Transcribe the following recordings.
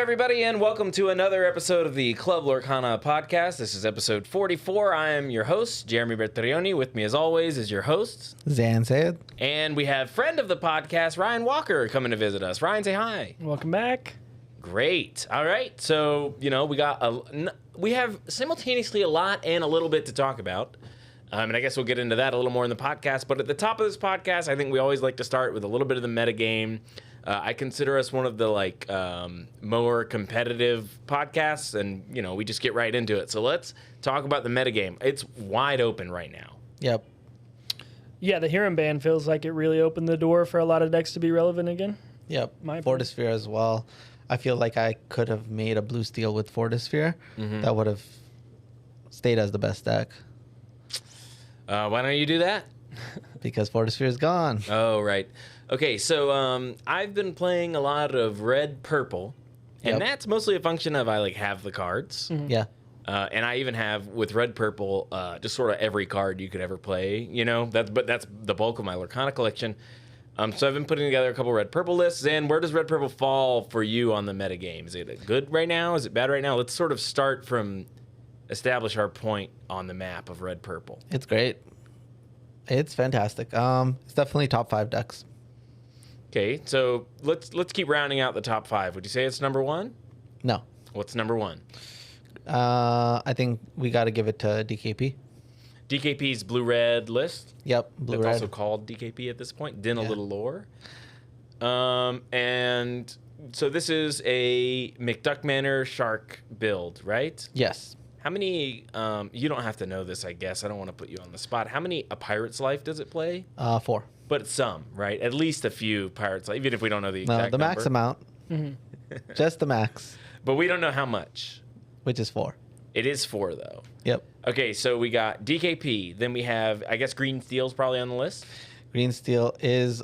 everybody, and welcome to another episode of the Club Lorcana podcast. This is episode 44. I am your host, Jeremy Bertrioni. With me, as always, is your host, Syed. And we have friend of the podcast, Ryan Walker, coming to visit us. Ryan, say hi. Welcome back. Great. All right. So, we have simultaneously a lot and a little bit to talk about. And I guess we'll get into that a little more in the podcast. But at the top of this podcast, I think we always like to start with a little bit of the metagame. I consider us one of the more competitive podcasts, and we just get right into it. So let's talk about the metagame. It's wide open right now. Yep. Yeah, the Hiram ban feels like it really opened the door for a lot of decks to be relevant again. Yep. Fortisphere as well. I feel like I could have made a blue steel with Fortisphere. That would have stayed as the best deck. Why don't you do that? Because Fortisphere is gone. Oh, right. Okay, so I've been playing a lot of red-purple, and that's mostly a function of I have the cards. Yeah. And I even have, with red-purple, just sort of every card you could ever play, But that's the bulk of my Lorcana collection. So I've been putting together a couple red-purple lists, and where does red-purple fall for you on the metagame? Is it good right now? Is it bad right now? Let's sort of start from establish our point on the map of red-purple. It's great. It's fantastic. It's definitely top 5 decks. Okay, so let's keep rounding out the top 5. Would you say it's number 1? No. What's number 1? I think we got to give it to DKP. DKP's blue-red list. Yep, blue-red. That's also called DKP at this point. Din a little lore. And so this is a McDuck Manor Shark build, right? Yes. How many, you don't have to know this, I guess. I don't want to put you on the spot. How many A Pirate's Life does it play? 4. But some, right? At least a few Pirate's Life, even if we don't know the exact the number. max amount. Just the max. But we don't know how much. Which is 4. It is 4, though. Yep. Okay, so we got DKP. Then we have, I guess, Green Steel's probably on the list. Green Steel is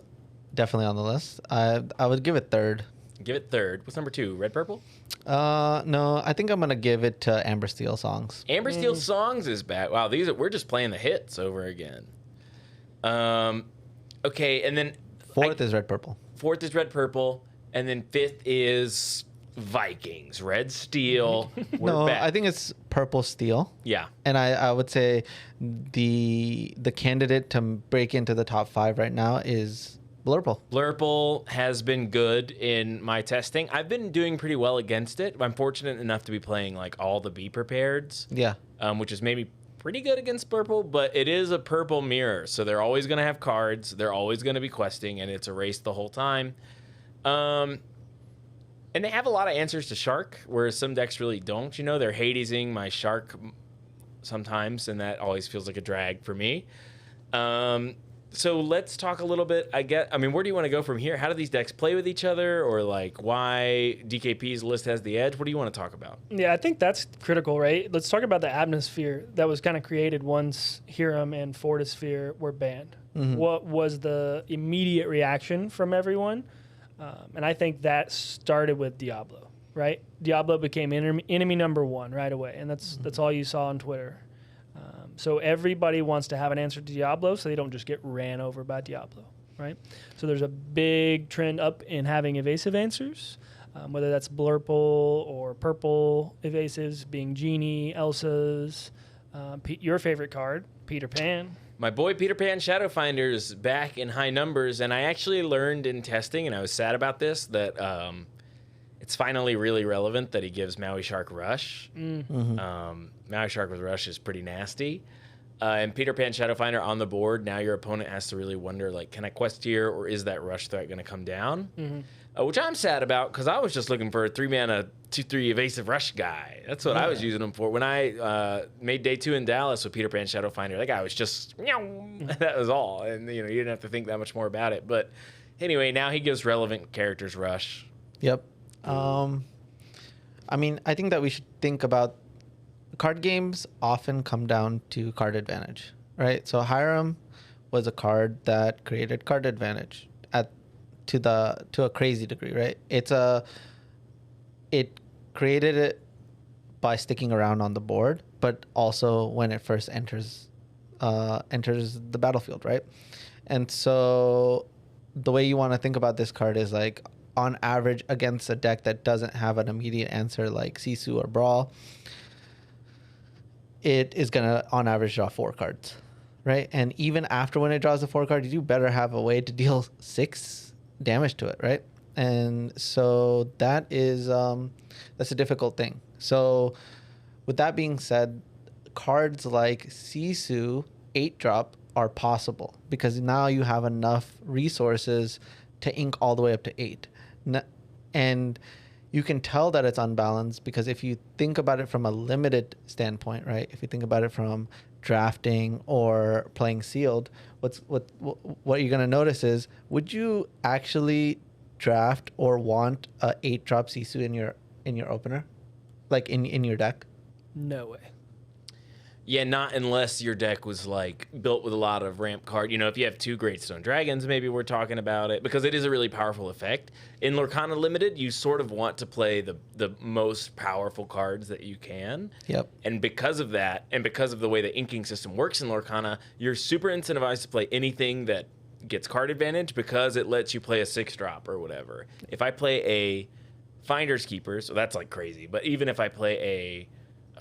definitely on the list. I would give it 3rd. Give it 3rd. What's number 2? Red Purple? No, I think I'm gonna give it to Amber Steel Songs. Amber Steel Songs is back. Wow, we're just playing the hits over again. Okay, and then 4th is Red Purple. 4th is Red Purple, and then 5th is Vikings, Red Steel. We're back. I think it's Purple Steel. Yeah. And I would say the candidate to break into the top 5 right now is Blurple. Blurple has been good in my testing. I've been doing pretty well against it. I'm fortunate enough to be playing all the Be Prepareds. Yeah. Which is maybe pretty good against purple, but it is a purple mirror, so they're always going to have cards. They're always going to be questing, and it's a race the whole time. And they have a lot of answers to Shark, whereas some decks really don't. They're Hadesing my Shark sometimes, and that always feels like a drag for me. So let's talk a little bit, where do you want to go from here? How do these decks play with each other, or why DKP's list has the edge? What do you want to talk about? Yeah, I think that's critical, right? Let's talk about the atmosphere that was kind of created once Hiram and Fortisphere were banned. What was the immediate reaction from everyone? And I think that started with Diablo, right? Diablo became enemy number 1 right away, and that's all you saw on Twitter. So everybody wants to have an answer to Diablo, so they don't just get ran over by Diablo, right? So there's a big trend up in having evasive answers, whether that's Blurple or Purple evasives, being Genie, Elsa's, your favorite card, Peter Pan. My boy Peter Pan Shadowfinder's back in high numbers, and I actually learned in testing, and I was sad about this, that it's finally really relevant that he gives Maui Shark Rush. Maui Shark with Rush is pretty nasty. And Peter Pan Shadowfinder on the board, now your opponent has to really wonder, can I quest here, or is that Rush threat going to come down? Which I'm sad about, because I was just looking for a 3-mana, 2/3 evasive Rush guy. That's what I was using him for. When I made day 2 in Dallas with Peter Pan Shadowfinder, that guy was just, that was all. And, you didn't have to think that much more about it. But anyway, now he gives relevant characters Rush. Yep. I think that we should think about card games often come down to card advantage, right? So Hiram was a card that created card advantage to a crazy degree, right? It created it by sticking around on the board, but also when it first enters the battlefield, right? And so the way you want to think about this card is on average against a deck that doesn't have an immediate answer like Sisu or Brawl, it is going to, on average, draw 4 cards, right? And even after when it draws the 4 card, you better have a way to deal 6 damage to it, right? And so that is, that's a difficult thing. So with that being said, cards like Sisu 8-drop are possible because now you have enough resources to ink all the way up to 8. And you can tell that it's unbalanced because if you think about it from a limited standpoint, right? If you think about it from drafting or playing sealed, what you're going to notice is, would you actually draft or want a 8-drop Sisu in your opener, like in your deck? No way. Yeah, not unless your deck was like built with a lot of ramp card. You know, if you have 2 Great Stone Dragons, maybe we're talking about it because it is a really powerful effect. In Lorcana Limited, you sort of want to play the most powerful cards that you can. Yep. And because of that, and because of the way the inking system works in Lorcana, you're super incentivized to play anything that gets card advantage because it lets you play a 6-drop or whatever. If I play a Finders Keepers, so that's like crazy. But even if I play a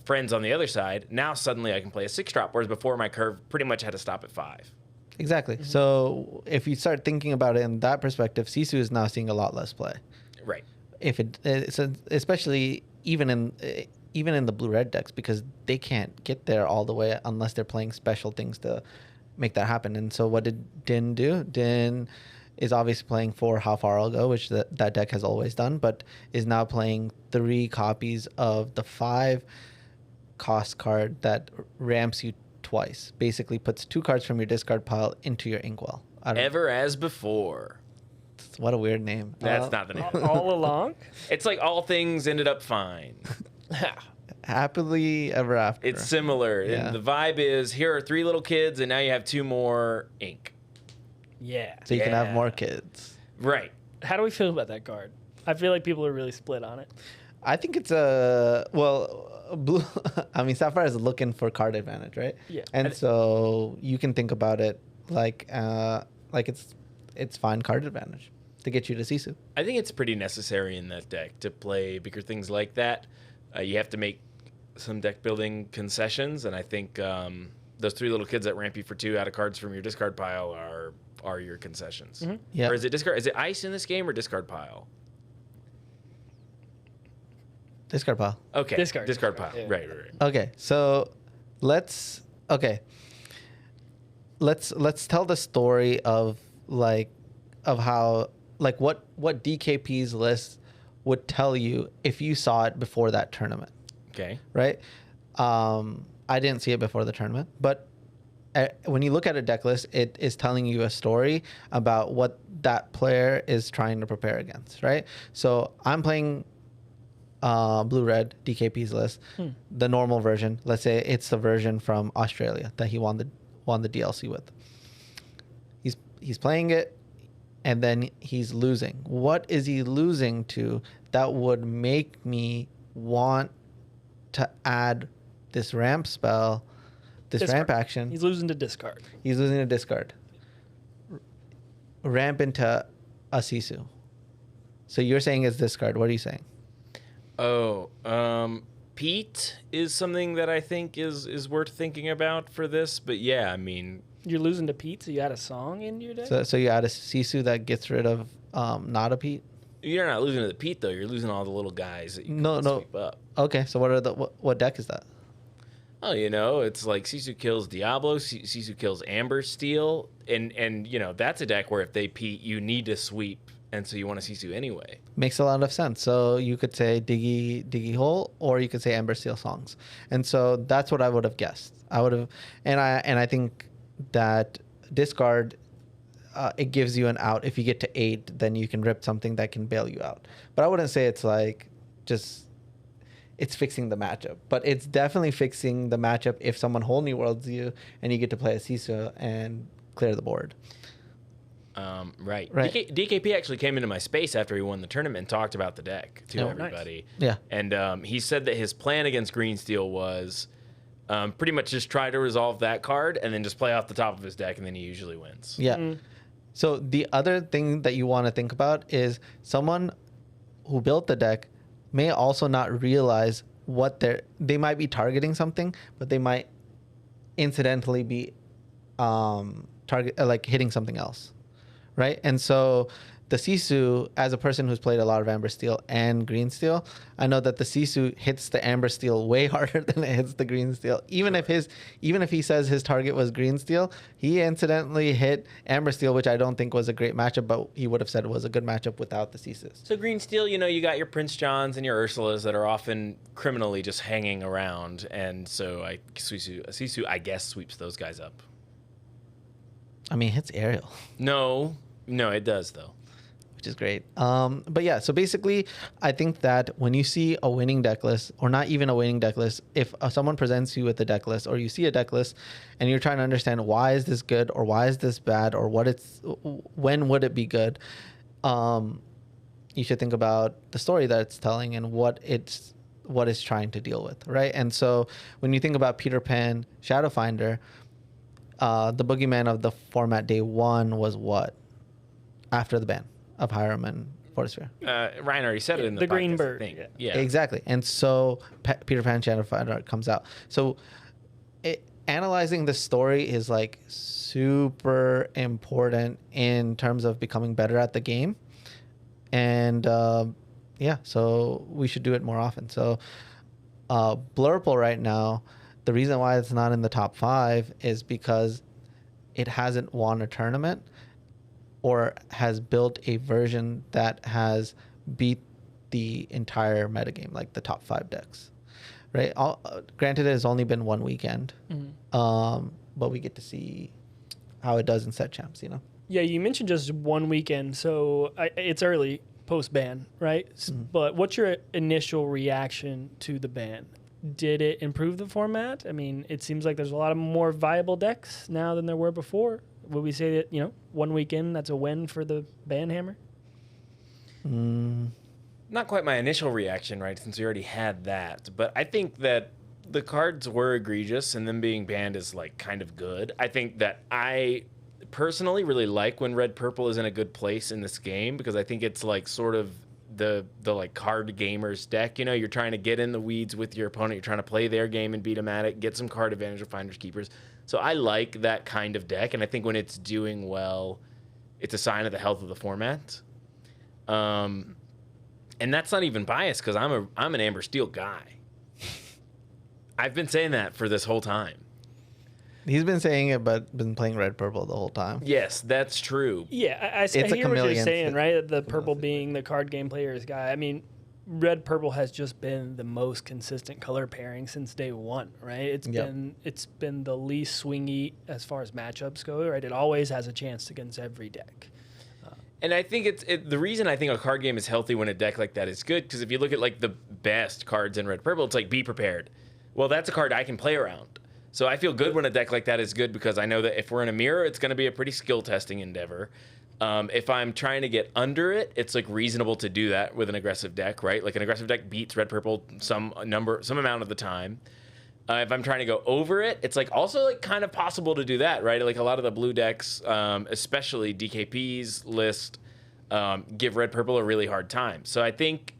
Friends on the other side, now suddenly I can play a 6-drop, whereas before my curve pretty much had to stop at 5. Exactly. Mm-hmm. So if you start thinking about it in that perspective, Sisu is now seeing a lot less play. Right. Especially even in the blue-red decks, because they can't get there all the way unless they're playing special things to make that happen. And so what did Din do? Din is obviously playing 4 How Far I'll Go, which that deck has always done, but is now playing 3 copies of the 5 cost card that ramps you twice. Basically puts 2 cards from your discard pile into your inkwell. Ever as before. What a weird name. That's not the name. All along? It's like all things ended up fine. Happily ever after. It's similar. Yeah. And the vibe is, here are 3 little kids, and now you have 2 more ink. Yeah. So you can have more kids. Right. How do we feel about that card? I feel like people are really split on it. I think it's blue. I mean, Sapphire is looking for card advantage, right? Yeah. And so you can think about it like it's fine card advantage to get you to Sisu. I think it's pretty necessary in that deck to play bigger things like that. You have to make some deck building concessions, and I think those 3 little kids that ramp you for 2 out of cards from your discard pile are your concessions. Mm-hmm. Yeah. Or is it discard? Is it ice in this game or discard pile? Discard pile. Okay. Discard pile. Yeah. Right. Okay, so let's tell the story of how what DKP's list would tell you if you saw it before that tournament. Okay. Right? I didn't see it before the tournament, but when you look at a deck list, it is telling you a story about what that player is trying to prepare against, right? So I'm playing blue-red DKP's list, the normal version. Let's say it's the version from Australia that he won the DLC with. He's playing it, and then he's losing. What is he losing to that would make me want to add this ramp spell, ramp action? He's losing to discard. He's losing to discard. Ramp into a Sisu. So you're saying it's discard. What are you saying? Oh, Pete is something that I think is worth thinking about for this. But yeah, I mean, You're losing to Pete, so you add a song in your deck? So you add a Sisu that gets rid of not a Pete? you're not losing to the Pete though. You're losing all the little guys that you can sweep up. Okay, so what deck is that? Oh, it's like Sisu kills Diablo, Sisu kills Amber Steel, and that's a deck where if they Pete, you need to sweep, and so you want to Sisu anyway. Makes a lot of sense. So you could say Diggy Hole, or you could say Amber Steel Songs, and so that's what I would have guessed. And I think that discard, it gives you an out. If you get to 8, then you can rip something that can bail you out. But I wouldn't say it's like it's fixing the matchup, but it's definitely fixing the matchup if someone whole new worlds you and you get to play a Sisu and clear the board. Right. DKP actually came into my space after he won the tournament and talked about the deck to everybody. Nice. Yeah. And he said that his plan against Green Steel was pretty much just try to resolve that card and then just play off the top of his deck, and then he usually wins. Yeah. So the other thing that you want to think about is someone who built the deck may also not realize what they might be targeting something, but they might incidentally be hitting something else, right? And so the Sisu, as a person who's played a lot of Amber Steel and Green Steel, I know that the Sisu hits the Amber Steel way harder than it hits the Green Steel. Even if he says his target was Green Steel, he incidentally hit Amber Steel, which I don't think was a great matchup, but he would have said it was a good matchup without the Sisus. So Green Steel, you got your Prince Johns and your Ursulas that are often criminally just hanging around, and so Sisu, I guess, sweeps those guys up. I mean, it hits aerial. No, it does though. Which is great. But yeah, so basically, I think that when you see a winning deck list, or not even a winning deck list, if someone presents you with a deck list, or you see a deck list, and you're trying to understand why is this good, or why is this bad, or when would it be good, you should think about the story that it's telling and what it's trying to deal with, right? And so when you think about Peter Pan Shadowfinder, the boogeyman of the format day one was what? After the ban of Hiram and Fortisphere. Ryan already said it in the green bird. Yeah, exactly. And so Peter Pan Shadowfinder comes out. So analyzing the story is like super important in terms of becoming better at the game. And so we should do it more often. So Blurple right now, the reason why it's not in the top 5 is because it hasn't won a tournament or has built a version that has beat the entire metagame, like the top 5 decks, right? Granted, it has only been one weekend, but we get to see how it does in set champs, Yeah, you mentioned just one weekend, so it's early post-ban, right? But what's your initial reaction to the ban? Did it improve the format? I mean, it seems like there's a lot of more viable decks now than there were before. Would we say that, 1 weekend, that's a win for the ban hammer? Not quite my initial reaction, right, since we already had that. But I think that the cards were egregious, and them being banned is, like, kind of good. I think that I personally really like when red-purple is in a good place in this game, because I think it's, like, sort of the like card gamers deck. You're trying to get in the weeds with your opponent. You're trying to play their game and beat them at it, get some card advantage of Finders Keepers. So I like that kind of deck, and I think when it's doing well, it's a sign of the health of the format. And that's not even biased, because I'm an Amber Steel guy. I've been saying that for this whole time. He's been saying it, but been playing red-purple the whole time. Yes, that's true. Yeah, I hear what you're saying, right? The purple being the card game player's guy. I mean, red-purple has just been the most consistent color pairing since day one, right? It's been the least swingy as far as matchups go, right? It always has a chance against every deck. And I think the reason I think a card game is healthy when a deck like that is good, because if you look at like the best cards in red-purple, it's like Be Prepared. Well, that's a card I can play around. So I feel good when a deck like that is good, because I know that if we're in a mirror, it's going to be a pretty skill-testing endeavor. If I'm trying to get under it, it's like reasonable to do that with an aggressive deck, right? Like an aggressive deck beats red-purple some amount of the time. If I'm trying to go over it, it's like also like kind of possible to do that, right? Like a lot of the blue decks, especially DKP's list, give red-purple a really hard time. So I think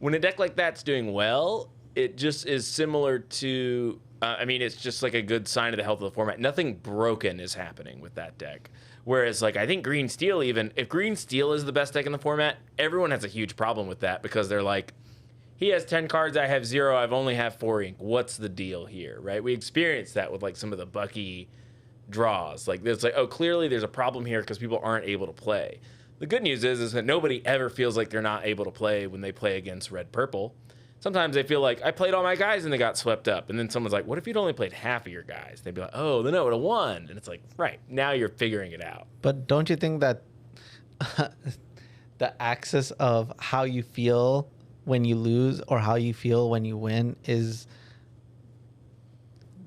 when a deck like that's doing well, it just is similar to... it's just like a good sign of the health of the format. Nothing broken is happening with that deck. Whereas, like, I think Green Steel, even if Green Steel is the best deck in the format, everyone has a huge problem with that, because they're like, he has 10 cards, I have 0, I've only have 4 ink. What's the deal here, right? We experienced that with, like, some of the Bucky draws. Like, it's like, oh, clearly there's a problem here because people aren't able to play. The good news is that nobody ever feels like they're not able to play when they play against red-purple. Sometimes they feel like, I played all my guys and they got swept up. And then someone's like, what if you'd only played half of your guys? They'd be like, oh, then I would have won. And it's like, right, now you're figuring it out. But don't you think that the axis of how you feel when you lose or how you feel when you win is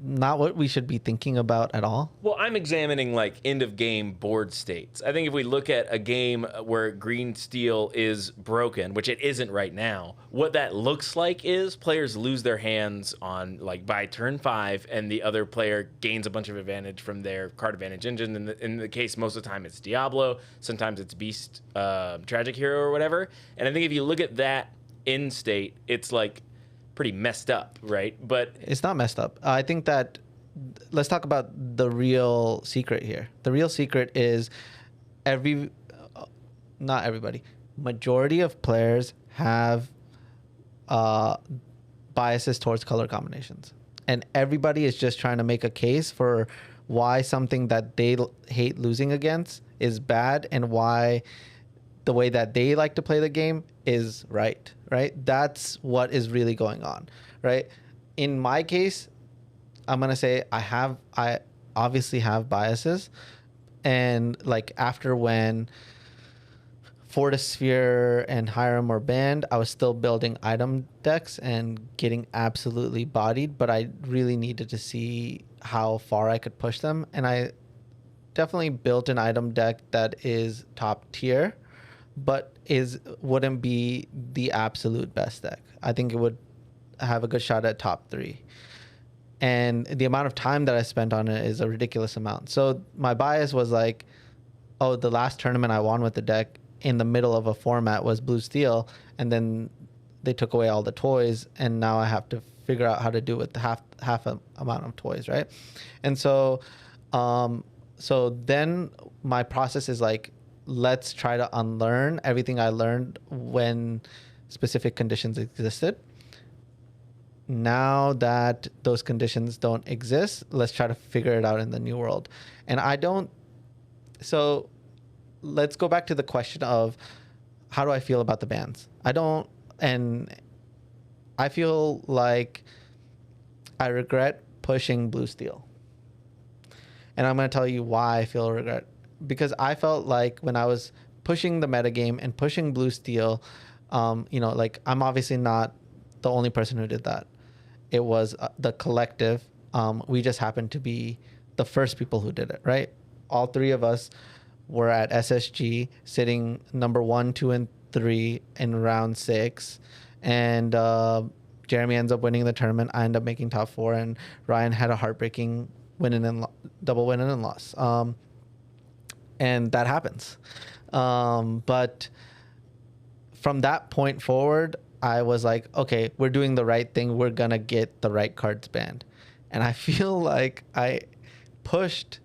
not what we should be thinking about at all. Well, I'm examining like end of game board states. I think if we look at a game where green steel is broken, which it isn't right now, what that looks like is players lose their hands on like by turn 5, and the other player gains a bunch of advantage from their card advantage engine. In the case, most of the time it's Diablo, sometimes it's Beast, Tragic Hero or whatever. And I think if you look at that end state, it's like pretty messed up, right? But it's not messed up. I think that let's talk about the real secret here. The real secret is not everybody, majority of players have biases towards color combinations, and everybody is just trying to make a case for why something that they hate losing against is bad, and why the way that they like to play the game is right? That's what is really going on, right? In my case, I'm going to say I obviously have biases. And like after when Fortisphere and Hiram were banned, I was still building item decks and getting absolutely bodied, but I really needed to see how far I could push them. And I definitely built an item deck that is top tier, but wouldn't be the absolute best deck. I think it would have a good shot at top 3. And the amount of time that I spent on it is a ridiculous amount. So my bias was like, oh, the last tournament I won with the deck in the middle of a format was Blue Steel, and then they took away all the toys, and now I have to figure out how to do it with half amount of toys, right? And so then my process is like, let's try to unlearn everything I learned when specific conditions existed. Now that those conditions don't exist, let's try to figure it out in the new world. And so let's go back to the question of how do I feel about the bans? And I feel like I regret pushing Blue Steel. And I'm going to tell you why I feel regret. Because I felt like when I was pushing the metagame and pushing Blue Steel, like I'm obviously not the only person who did that. It was the collective. We just happened to be the first people who did it, right? All 3 of us were at SSG, sitting number 1, 2, and 3 in round 6. And Jeremy ends up winning the tournament. I end up making top 4, and Ryan had a heartbreaking double win and loss. And that happens. But from that point forward, I was like, okay, we're doing the right thing. We're going to get the right cards banned. And I feel like I pushed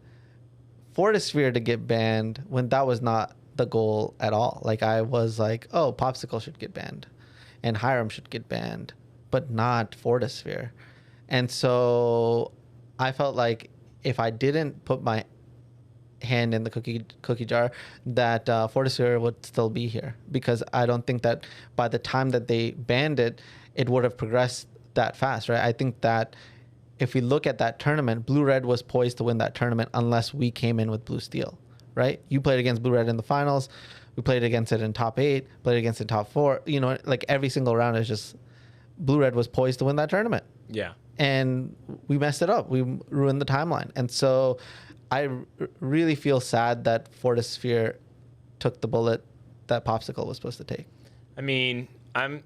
Fortisphere to get banned when that was not the goal at all. Like I was like, oh, Popsicle should get banned and Hiram should get banned, but not Fortisphere. And so I felt like if I didn't put my hand in the cookie jar, that Fortisphere would still be here, because I don't think that by the time that they banned it, it would have progressed that fast, right? I think that if we look at that tournament, Blue Red was poised to win that tournament unless we came in with Blue Steel, right? You played against Blue Red in the finals, we played against it in top 8, played against it in top 4. Like every single round is just Blue Red was poised to win that tournament. Yeah. And we messed it up. We ruined the timeline. And so I really feel sad that Fortisphere took the bullet that Popsicle was supposed to take. I mean, I'm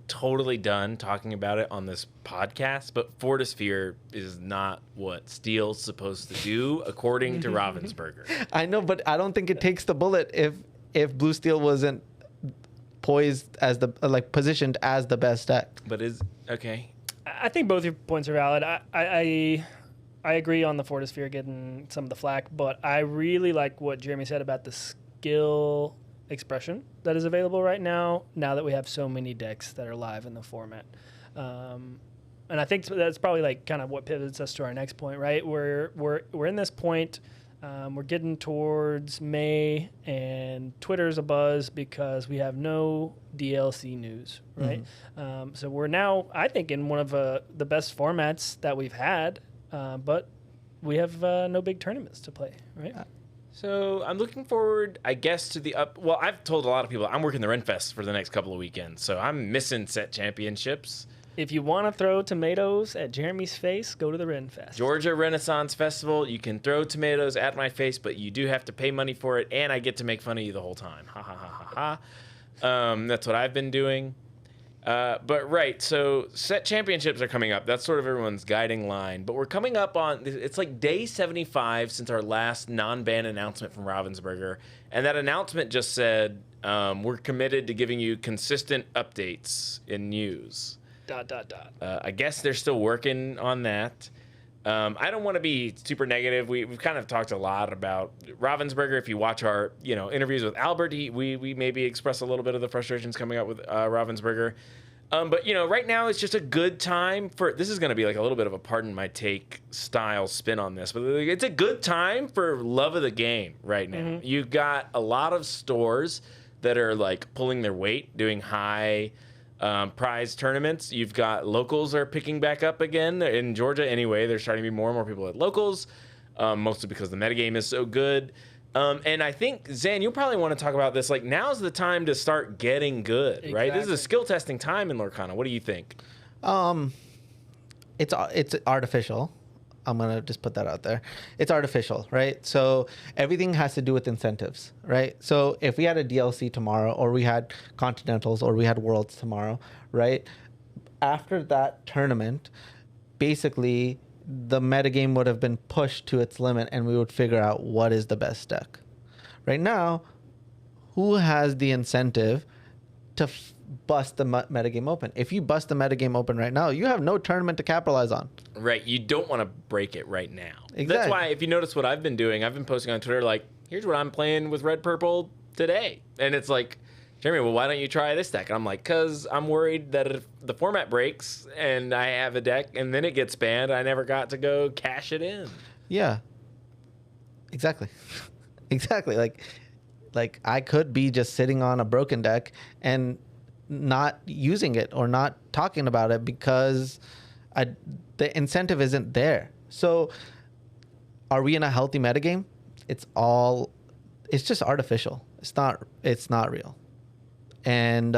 totally done talking about it on this podcast, but Fortisphere is not what Steel's supposed to do, according to Ravensburger. I know, but I don't think it takes the bullet if Blue Steel wasn't poised as positioned as the best deck. But okay. I think both your points are valid. I agree on the Fortisphere getting some of the flack, but I really like what Jeremy said about the skill expression that is available right now that we have so many decks that are live in the format. And I think that's probably like kind of what pivots us to our next point, right? We're in this point. We're getting towards May, and Twitter's abuzz because we have no DLC news, right? Mm-hmm. So we're now, I think, in one of the best formats that we've had. But we have no big tournaments to play, right? So I'm looking forward, I guess, to well, I've told a lot of people I'm working the Renfest for the next couple of weekends, so I'm missing set championships. If you want to throw tomatoes at Jeremy's face, go to the Ren Fest. Georgia Renaissance Festival. You can throw tomatoes at my face, but you do have to pay money for it, and I get to make fun of you the whole time. Ha ha ha ha ha. That's what I've been doing. But right, so set championships are coming up. That's sort of everyone's guiding line. But we're coming up on, it's like day 75 since our last non-ban announcement from Ravensburger. And that announcement just said, we're committed to giving you consistent updates in news. ... I guess they're still working on that. I don't want to be super negative. We've kind of talked a lot about Ravensburger. If you watch our interviews with Albert, we maybe express a little bit of the frustrations coming up with Ravensburger. But right now it's just a good time for. This is going to be like a little bit of a pardon my take style spin on this, but it's a good time for love of the game right now. Mm-hmm. You've got a lot of stores that are like pulling their weight, doing high prize tournaments. You've got locals are picking back up again in Georgia. Anyway, there's starting to be more and more people at locals, mostly because the metagame is so good. And I think, Zan, you'll probably want to talk about this. Like, now's the time to start getting good, exactly. Right? This is a skill testing time in Lorcana. What do you think? It's artificial. I'm going to just put that out there. It's artificial, right? So everything has to do with incentives, right? So if we had a DLC tomorrow, or we had Continentals, or we had Worlds tomorrow, right? After that tournament, basically the metagame would have been pushed to its limit, and we would figure out what is the best deck. Right now, who has the incentive to bust the metagame open? If you bust the metagame open right now, you have no tournament to capitalize on. Right. You don't want to break it right now. Exactly. That's why, if you notice what I've been doing, I've been posting on Twitter like, here's what I'm playing with Red Purple today. And it's like, Jeremy, well, why don't you try this deck? And I'm like, because I'm worried that if the format breaks and I have a deck and then it gets banned, I never got to go cash it in. Yeah. Exactly. Exactly. Like I could be just sitting on a broken deck and not using it or not talking about it because the incentive isn't there. So are we in a healthy metagame? It's just artificial. It's not real. And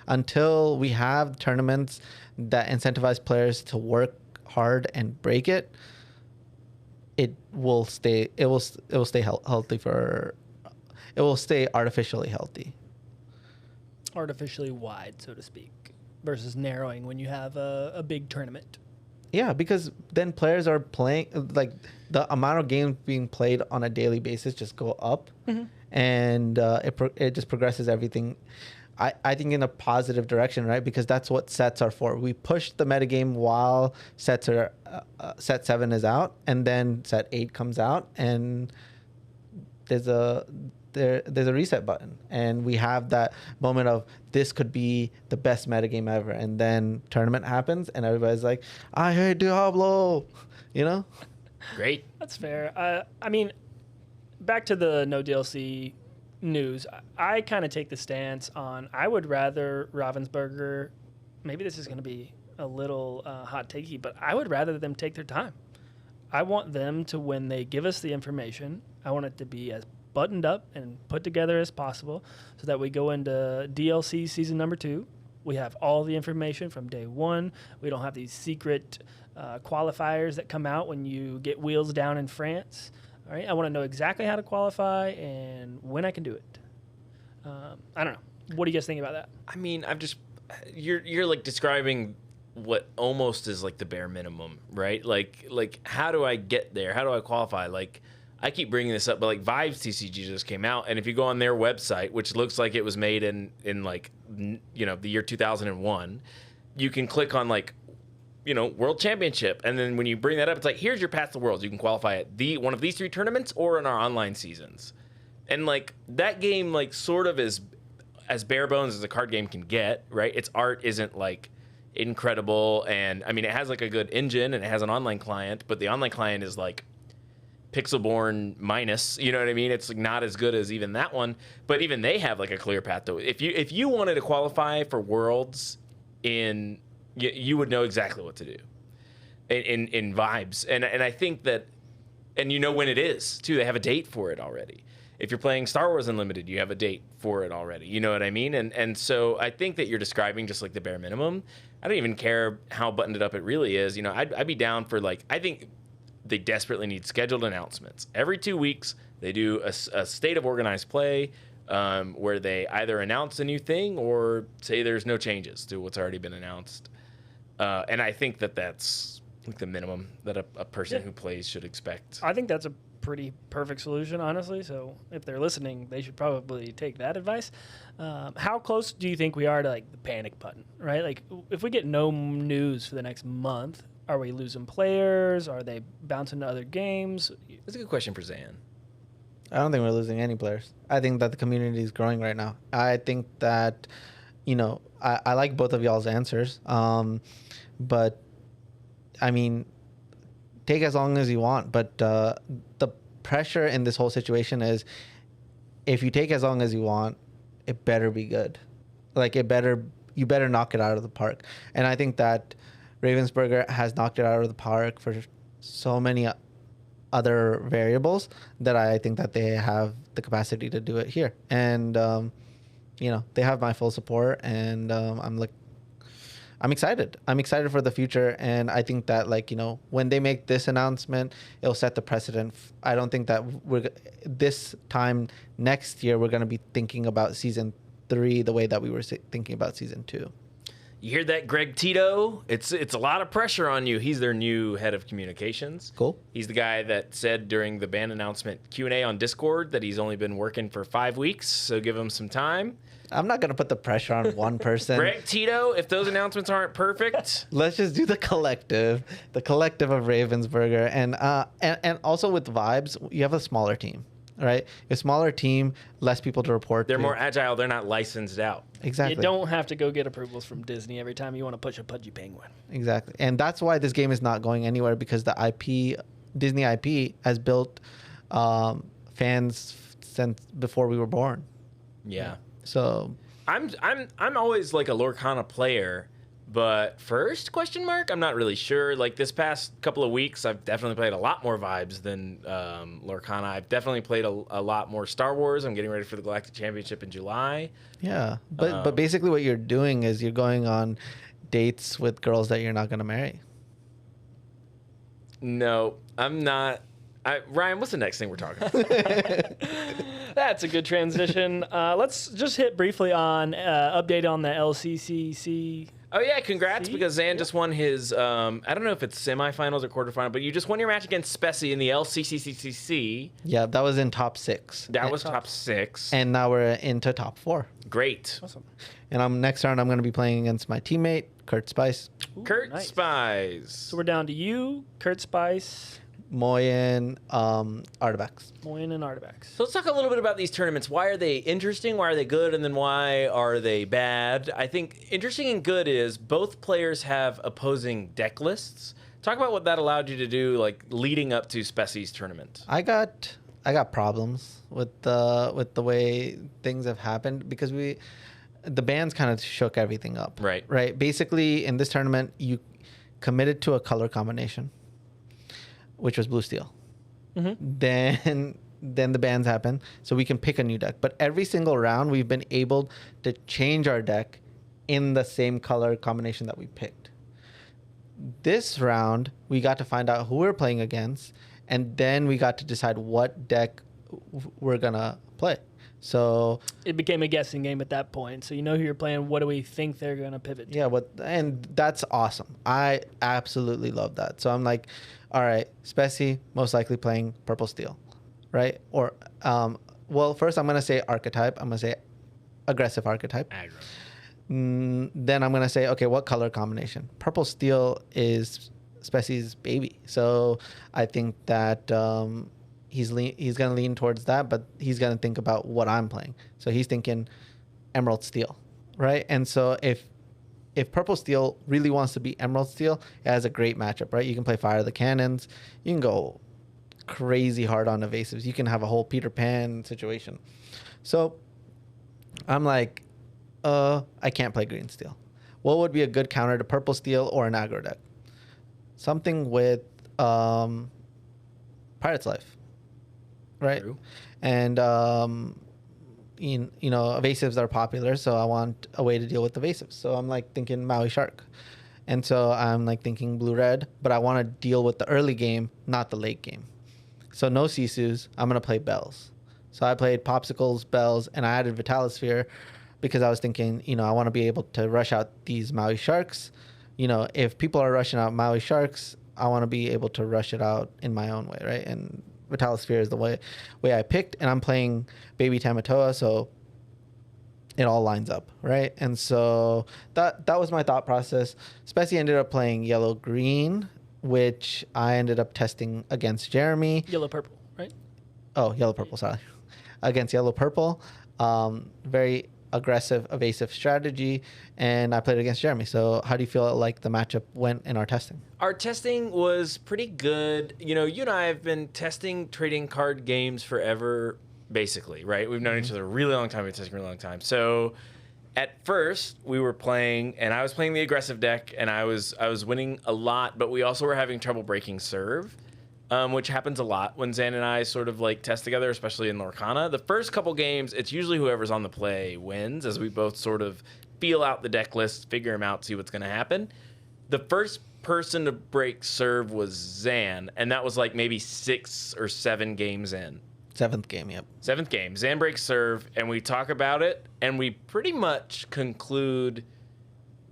until we have tournaments that incentivize players to work hard and break it, it will stay healthy for. It will stay artificially healthy. Artificially wide, so to speak, versus narrowing when you have a big tournament. Yeah, because then players are playing, like the amount of games being played on a daily basis just go up, mm-hmm. and it just progresses everything. I think in a positive direction, right? Because that's what sets are for. We push the metagame while set 7 is out, and then set 8 comes out, and there's a reset button, and we have that moment of this could be the best metagame ever, and then tournament happens, and everybody's like, I hate Diablo, Great. That's fair. I mean, back to the no DLC news. I kind of take the stance on I would rather Ravensburger. Maybe this is going to be a little hot takey, but I would rather them take their time. I want them to, when they give us the information, I want it to be as buttoned up and put together as possible so that we go into DLC season number 2. We have all the information from day 1. We don't have these secret qualifiers that come out when you get wheels down in France. All right, I want to know exactly how to qualify and when I can do it. I don't know. What do you guys think about that? I mean, you're like describing what almost is like the bare minimum, right? Like how do I get there? How do I qualify? Like, I keep bringing this up, but like Vibes TCG just came out, and if you go on their website, which looks like it was made in like the year 2001, you can click on like World Championship, and then when you bring that up, it's like, here's your path to Worlds. You can qualify at one of these 3 tournaments or in our online seasons, and like that game like sort of is as bare bones as a card game can get, right? Its art isn't like incredible, and I mean it has like a good engine and it has an online client, but the online client is like Pixelborn minus, you know what I mean? It's like not as good as even that one, but even they have like a clear path though. If you wanted to qualify for Worlds you would know exactly what to do in Vibes, and I think that, and when it is too. They have a date for it already, if you're playing Star Wars Unlimited, you have a date for it already. You know what I mean? And so I think that you're describing just like the bare minimum. I don't even care how buttoned up it really is. You know, I'd be down for like, I think they desperately need scheduled announcements. Every 2 weeks, they do a state of organized play where they either announce a new thing or say there's no changes to what's already been announced. And I think that that's like the minimum that a person who plays should expect. I think that's a pretty perfect solution, honestly. So if they're listening, they should probably take that advice. How close do you think we are to like the panic button, right? Like if we get no news for the next month, are we losing players? Are they bouncing to other games? That's a good question for Zan. I don't think we're losing any players. I think that the community is growing right now. I think that, you know, I like both of y'all's answers. But I mean, take as long as you want. But the pressure in this whole situation is, if you take as long as you want, it better be good. Like you better knock it out of the park. And I think that Ravensburger has knocked it out of the park for so many other variables that I think that they have the capacity to do it here. And you know, they have my full support, and I'm excited. I'm excited for the future, and I think that, like, you know, when they make this announcement, it'll set the precedent. I don't think that this time next year we're going to be thinking about season 3 the way that we were thinking about season 2. You hear that, Greg Tito? It's a lot of pressure on you. He's their new head of communications. Cool. He's the guy that said during the ban announcement Q&A on Discord that he's only been working for 5 weeks, so give him some time. I'm not going to put the pressure on one person. Greg Tito, if those announcements aren't perfect, let's just do the collective of Ravensburger. And also with Vibes, you have a smaller team, right? A smaller team, less people to report they're to. more agile. They're not licensed out. Exactly. You don't have to go get approvals from Disney every time you want to push a pudgy penguin. Exactly. And that's why this game is not going anywhere, because the IP, Disney IP, has built fans since before we were born. Yeah. So I'm always like a Lorcana player, but first question mark, I'm not really sure. Like this past couple of weeks, I've definitely played a lot more Vibes than Lorcana. I've definitely played a lot more Star Wars. I'm getting ready for the Galactic Championship in July. yeah, but basically what you're doing is you're going on dates with girls that you're not going to marry. No, I'm not. Ryan, what's the next thing we're talking about? That's a good transition. Let's just hit briefly on update on the LCCC. Oh, yeah, congrats, because Zan just won his, I don't know if it's semifinals or quarterfinal, but you just won your match against Spessy in the LCCCC. Yeah, that was in top 6. That was top 6. And now we're into top 4. Great. Awesome. And next round, I'm going to be playing against my teammate, Kurt Spice. Ooh, Kurt nice. Spies. So we're down to you, Kurt Spice, Moyen, Artifacts. Moyen, and Artifacts. So let's talk a little bit about these tournaments. Why are they interesting? Why are they good? And then why are they bad? I think interesting and good is both players have opposing deck lists. Talk about what that allowed you to do, like leading up to Spessy's tournament. I got problems with the way things have happened, because the bans kind of shook everything up. Right. Basically, in this tournament, you committed to a color combination, which was blue steel. Mm-hmm. Then the bans happen, so we can pick a new deck. But every single round, we've been able to change our deck in the same color combination that we picked. This round, we got to find out who we're playing against, and then we got to decide what deck we're gonna play. So it became a guessing game at that point. So you know who you're playing. What do we think they're gonna pivot to? Yeah, and that's awesome. I absolutely love that. So I'm like, all right, Spessy most likely playing purple steel, right? Or well, first I'm gonna say archetype. I'm gonna say aggressive archetype. Aggro. Then I'm gonna say, okay, what color combination? Purple steel is Spessy's baby, so I think that he's gonna lean towards that, but he's gonna think about what I'm playing. So he's thinking emerald steel, right? And so if purple steel really wants to be emerald steel, it has a great matchup, right? You can play Fire the Cannons. You can go crazy hard on evasives. You can have a whole Peter Pan situation. So I'm like, I can't play green steel. What would be a good counter to purple steel or an aggro deck? Something with Pirate's Life. right? True. And evasives are popular, so I want a way to deal with evasives. So I'm like thinking Maui Shark. And so I'm like thinking blue red, but I want to deal with the early game, not the late game. So no Sisus, I'm going to play Bells. So I played Popsicles, Bells, and I added Vitalisphere because I was thinking, I want to be able to rush out these Maui Sharks. If people are rushing out Maui Sharks, I want to be able to rush it out in my own way, right? And Vitalisphere is the way I picked, and I'm playing Baby Tamatoa, so it all lines up, right? And so that was my thought process. Specie ended up playing yellow green, which I ended up testing against Jeremy. Yellow purple, right? Oh, yellow purple, sorry. Against yellow purple. Very aggressive, evasive strategy, and I played against Jeremy. So how do you feel like the matchup went in our testing? Our testing was pretty good. You and I have been testing trading card games forever, basically, right? We've known each other a really long time. We've been testing for a really long time. So at first we were playing, and I was playing the aggressive deck, and I was winning a lot, but we also were having trouble breaking serve, which happens a lot when Zan and I sort of like test together, especially in Lorcana. The first couple games, it's usually whoever's on the play wins, as we both sort of feel out the deck list, figure them out, see what's going to happen. The first person to break serve was Zan, and that was like maybe 6 or 7 games in. 7th game, yep. 7th game. Zan breaks serve, and we talk about it, and we pretty much conclude,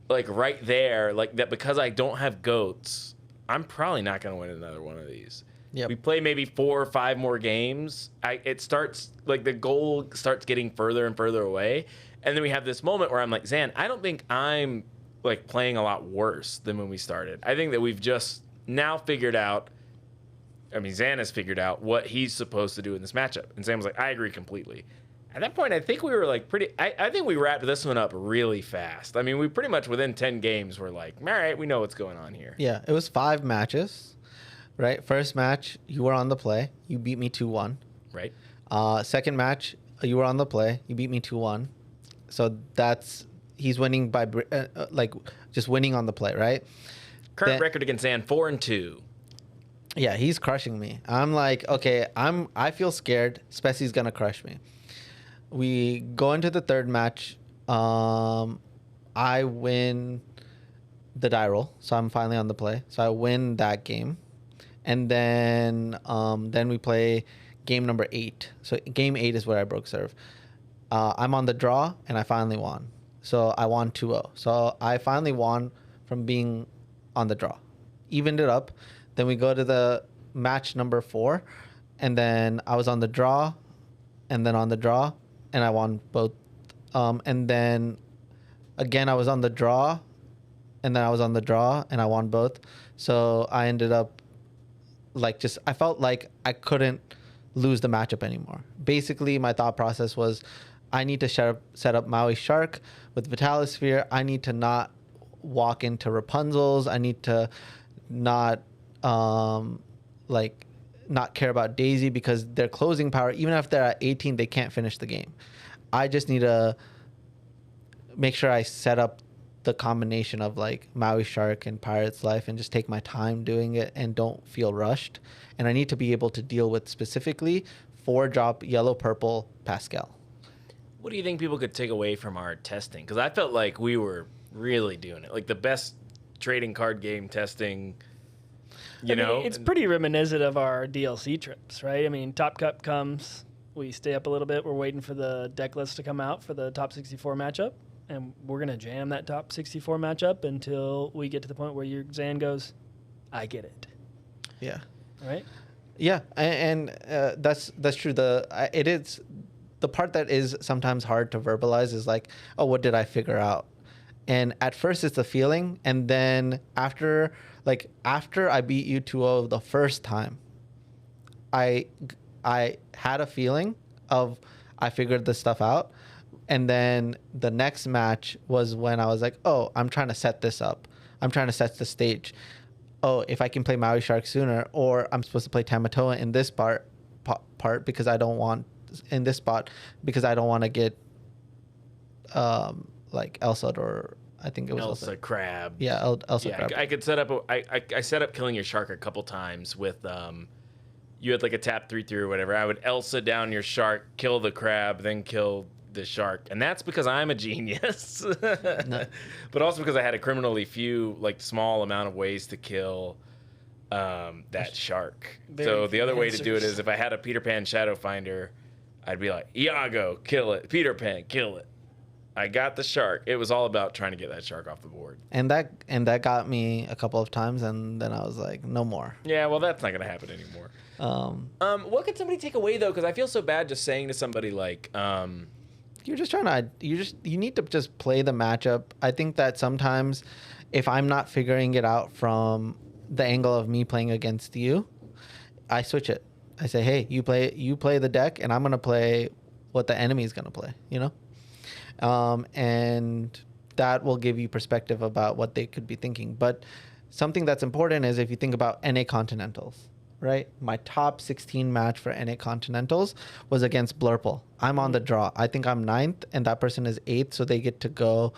like right there, like that because I don't have goats, I'm probably not going to win another one of these. Yep. We play maybe 4 or 5 more games. It starts, like the goal starts getting further and further away, and then we have this moment where I'm like, Zan, I don't think I'm like playing a lot worse than when we started. I think that we've just now figured out, Zan has figured out what he's supposed to do in this matchup. And Zan was like, I agree completely. At that point, I think we were like I think we wrapped this one up really fast. We pretty much within 10 games were like, all right, we know what's going on here. Yeah, it was 5 matches, right? First match, you were on the play. You beat me 2-1. Right. Second match, you were on the play. You beat me 2-1. So he's winning by just winning on the play, right? Current record against Zan, 4-2. Yeah, he's crushing me. I'm like, okay, I feel scared. Specie's gonna crush me. We go into the third match. I win the die roll, so I'm finally on the play. So I win that game, and then we play game number 8. So game 8 is where I broke serve. I'm on the draw, and I finally won. So I won 2-0. So I finally won from being on the draw. Evened it up. Then we go to the match number 4, and then I was on the draw, and then on the draw, and I won both. And then again, I was on the draw, and then I was on the draw, and I won both. So I ended up I felt like I couldn't lose the matchup anymore. Basically, my thought process was, I need to set up Maui Shark with Vitalisphere. I need to not walk into Rapunzels. I need to not not care about Daisy because their closing power, even if they're at 18, they can't finish the game. I just need to make sure I set up the combination of like Maui Shark and Pirate's Life and just take my time doing it and don't feel rushed. And I need to be able to deal with specifically 4-drop yellow purple Pascal. What do you think people could take away from our testing? Because I felt like we were really doing it. Like the best trading card game testing. It's pretty reminiscent of our DLC trips, right? Top Cup comes, we stay up a little bit, we're waiting for the deck list to come out for the top 64 matchup, and we're going to jam that top 64 matchup until we get to the point where your Zan goes, I get it. Yeah. Right? Yeah, and that's true. It is the part that is sometimes hard to verbalize is like, oh, what did I figure out? And at first it's a feeling, and then after I beat you 2-0 the first time, I had a feeling of I figured this stuff out. And then the next match was when I was like, oh, I'm trying to set this up. I'm trying to set the stage. Oh, if I can play Maui Shark sooner, or I'm supposed to play Tamatoa in this part because I don't want in this spot because I don't want to get like Elsa, or I think it was Elsa Crab. Yeah, Elsa Crab. I could set up. I set up killing your shark a couple times with you had like a tap 3/3 or whatever, I would Elsa down your shark, kill the crab, then kill the shark. And that's because I'm a genius. No. But also because I had a criminally few, like small amount of ways to kill that shark. So the other way to do it is if I had a Peter Pan Shadow Finder, I'd be like, Iago, kill it. Peter Pan, kill it. I got the shark. It was all about trying to get that shark off the board. And that got me a couple of times, and then I was like, no more. Yeah, well, that's not going to happen anymore. What could somebody take away, though? Because I feel so bad just saying to somebody like... you're just trying to... You need to just play the matchup. I think that sometimes if I'm not figuring it out from the angle of me playing against you, I switch it. I say, hey, you play the deck, and I'm going to play what the enemy is going to play, you know? And that will give you perspective about what they could be thinking. But something that's important is if you think about NA Continentals, right? My top 16 match for NA Continentals was against Blurple. I'm on the draw. I think I'm 9th, and that person is 8th, so they get to go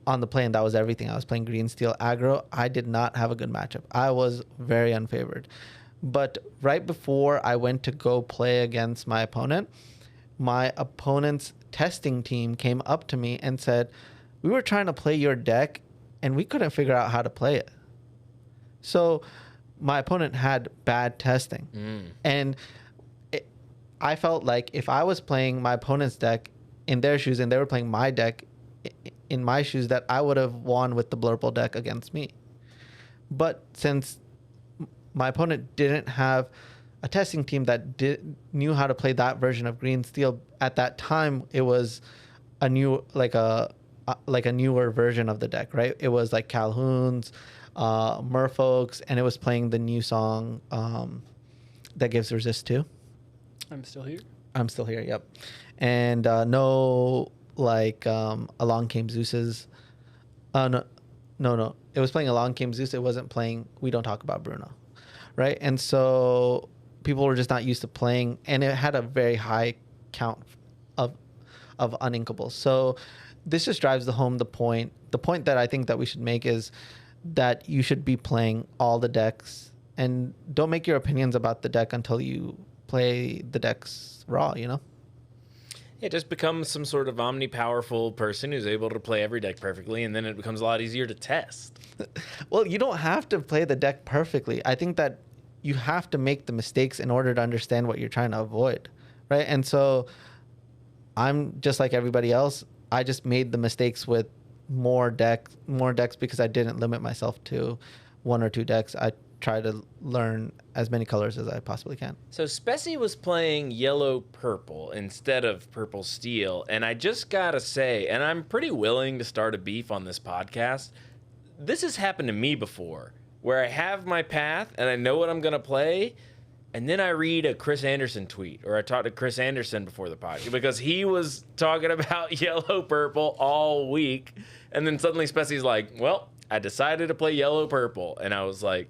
on the play, and that was everything. I was playing green steel aggro. I did not have a good matchup. I was very unfavored. But right before I went to go play against my opponent's testing team came up to me and said, we were trying to play your deck and we couldn't figure out how to play it. So my opponent had bad testing. And I felt like if I was playing my opponent's deck in their shoes and they were playing my deck in my shoes, that I would have won with the Blurple deck against me. But since my opponent didn't have a testing team that knew how to play that version of green steel at that time, it was a new a newer version of the deck, right? It was like Calhoun's, Merfolk's, and it was playing the new song that gives resist 2. I'm still here. I'm still here. Yep. And no, like Along Came Zeus's. No. It was playing Along Came Zeus. It wasn't playing We Don't Talk About Bruno, right? And so people were just not used to playing, and it had a very high count of uninkables. So this just drives home the point. The point that I think that we should make is that you should be playing all the decks, and don't make your opinions about the deck until you play the decks raw, you know? It just becomes some sort of omnipowerful person who's able to play every deck perfectly, and then it becomes a lot easier to test. Well, you don't have to play the deck perfectly. I think that you have to make the mistakes in order to understand what you're trying to avoid, right? And so I'm just like everybody else. I just made the mistakes with more decks because I didn't limit myself to 1 or 2 decks. I try to learn as many colors as I possibly can. So Spessy was playing yellow-purple instead of purple-steel, and I just gotta say, and I'm pretty willing to start a beef on this podcast, this has happened to me before, where I have my path and I know what I'm gonna play, and then I read a Chris Anderson tweet, or I talked to Chris Anderson before the podcast, because he was talking about yellow-purple all week, and then suddenly Spessy's like, well, I decided to play yellow-purple, and I was like,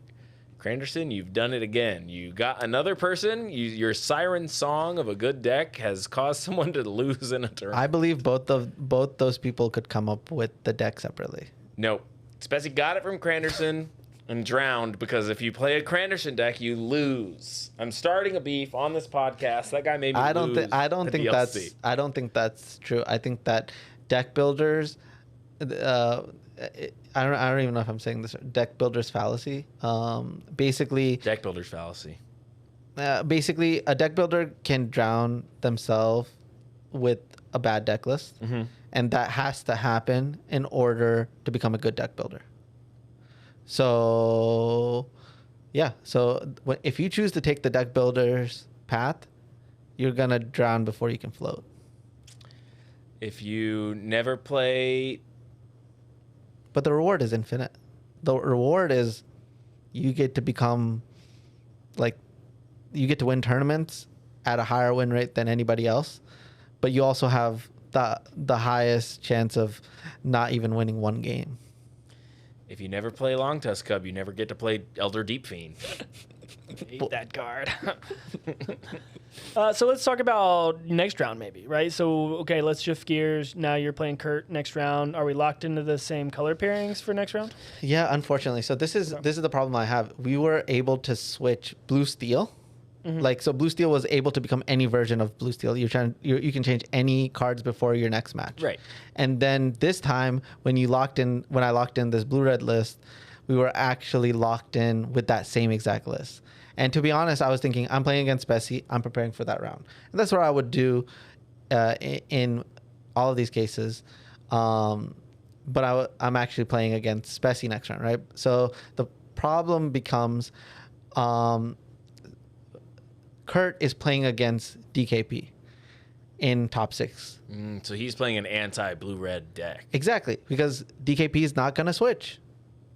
Anderson, you've done it again. You got another person. Your siren song of a good deck has caused someone to lose in a tournament. I believe both those people could come up with the deck separately. Nope. Spessy got it from Cranderson and drowned, because if you play a Cranderson deck, you lose. I'm starting a beef on this podcast. That guy made me lose. I don't think that's true. I think that deck builders. I don't even know if I'm saying this. Deck builder's fallacy. Basically, deck builder's fallacy. Basically, a deck builder can drown themselves with a bad deck list, and that has to happen in order to become a good deck builder. So, yeah. So if you choose to take the deck builder's path, you're gonna drown before you can float. If you never play. But the reward is infinite. The reward is you get to become, like, you get to win tournaments at a higher win rate than anybody else. But you also have the highest chance of not even winning one game. If you never play Long Tusk Cub, you never get to play Elder Deep Fiend. Hate that card. So let's talk about next round, maybe, right? So, okay, let's shift gears. Now you're playing Kurt next round. Are we locked into the same color pairings for next round? Yeah, unfortunately. So this is the problem I have. We were able to switch blue steel Like, so blue steel was able to become any version of blue steel. You can change any cards before your next match. Right. And then this time, when I locked in this blue red list, we were actually locked in with that same exact list. And to be honest, I was thinking, I'm playing against Bessie. I'm preparing for that round. And that's what I would do in all of these cases. But I'm actually playing against Bessie next round, right? So the problem becomes Kurt is playing against DKP in top 6. So he's playing an anti-blue-red deck. Exactly, because DKP is not going to switch.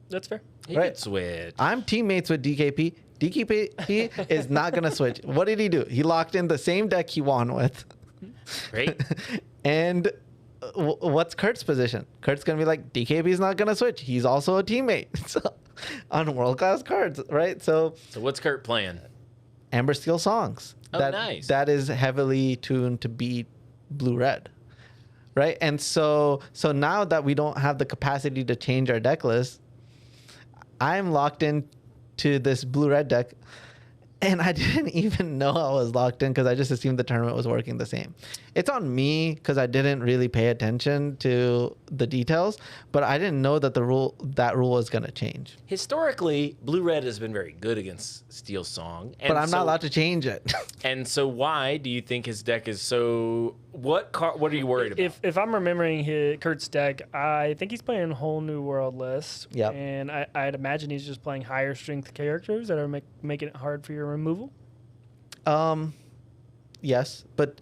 That's fair. He Right. could switch. I'm teammates with DKP. DKP is not going to switch. What did he do? He locked in the same deck he won with. Great. And what's Kurt's position? Kurt's going to be like, DKP is not going to switch. He's also a teammate so, on world-class cards, right? So what's Kurt playing? Amber Steel Songs. Oh, nice. That is heavily tuned to beat blue-red, right? And so now that we don't have the capacity to change our deck list, I'm locked in to this blue-red deck, and I didn't even know I was locked in because I just assumed the tournament was working the same. It's on me because I didn't really pay attention to the details, but I didn't know that that rule was going to change. Historically, blue-red has been very good against Steel Song. But I'm not allowed to change it. And so why do you think his deck is so... What are you worried about? If I'm remembering Kurt's deck, I think he's playing a whole new world list. Yep. And I'd imagine he's just playing higher strength characters that are making it hard for your removal. Yes, but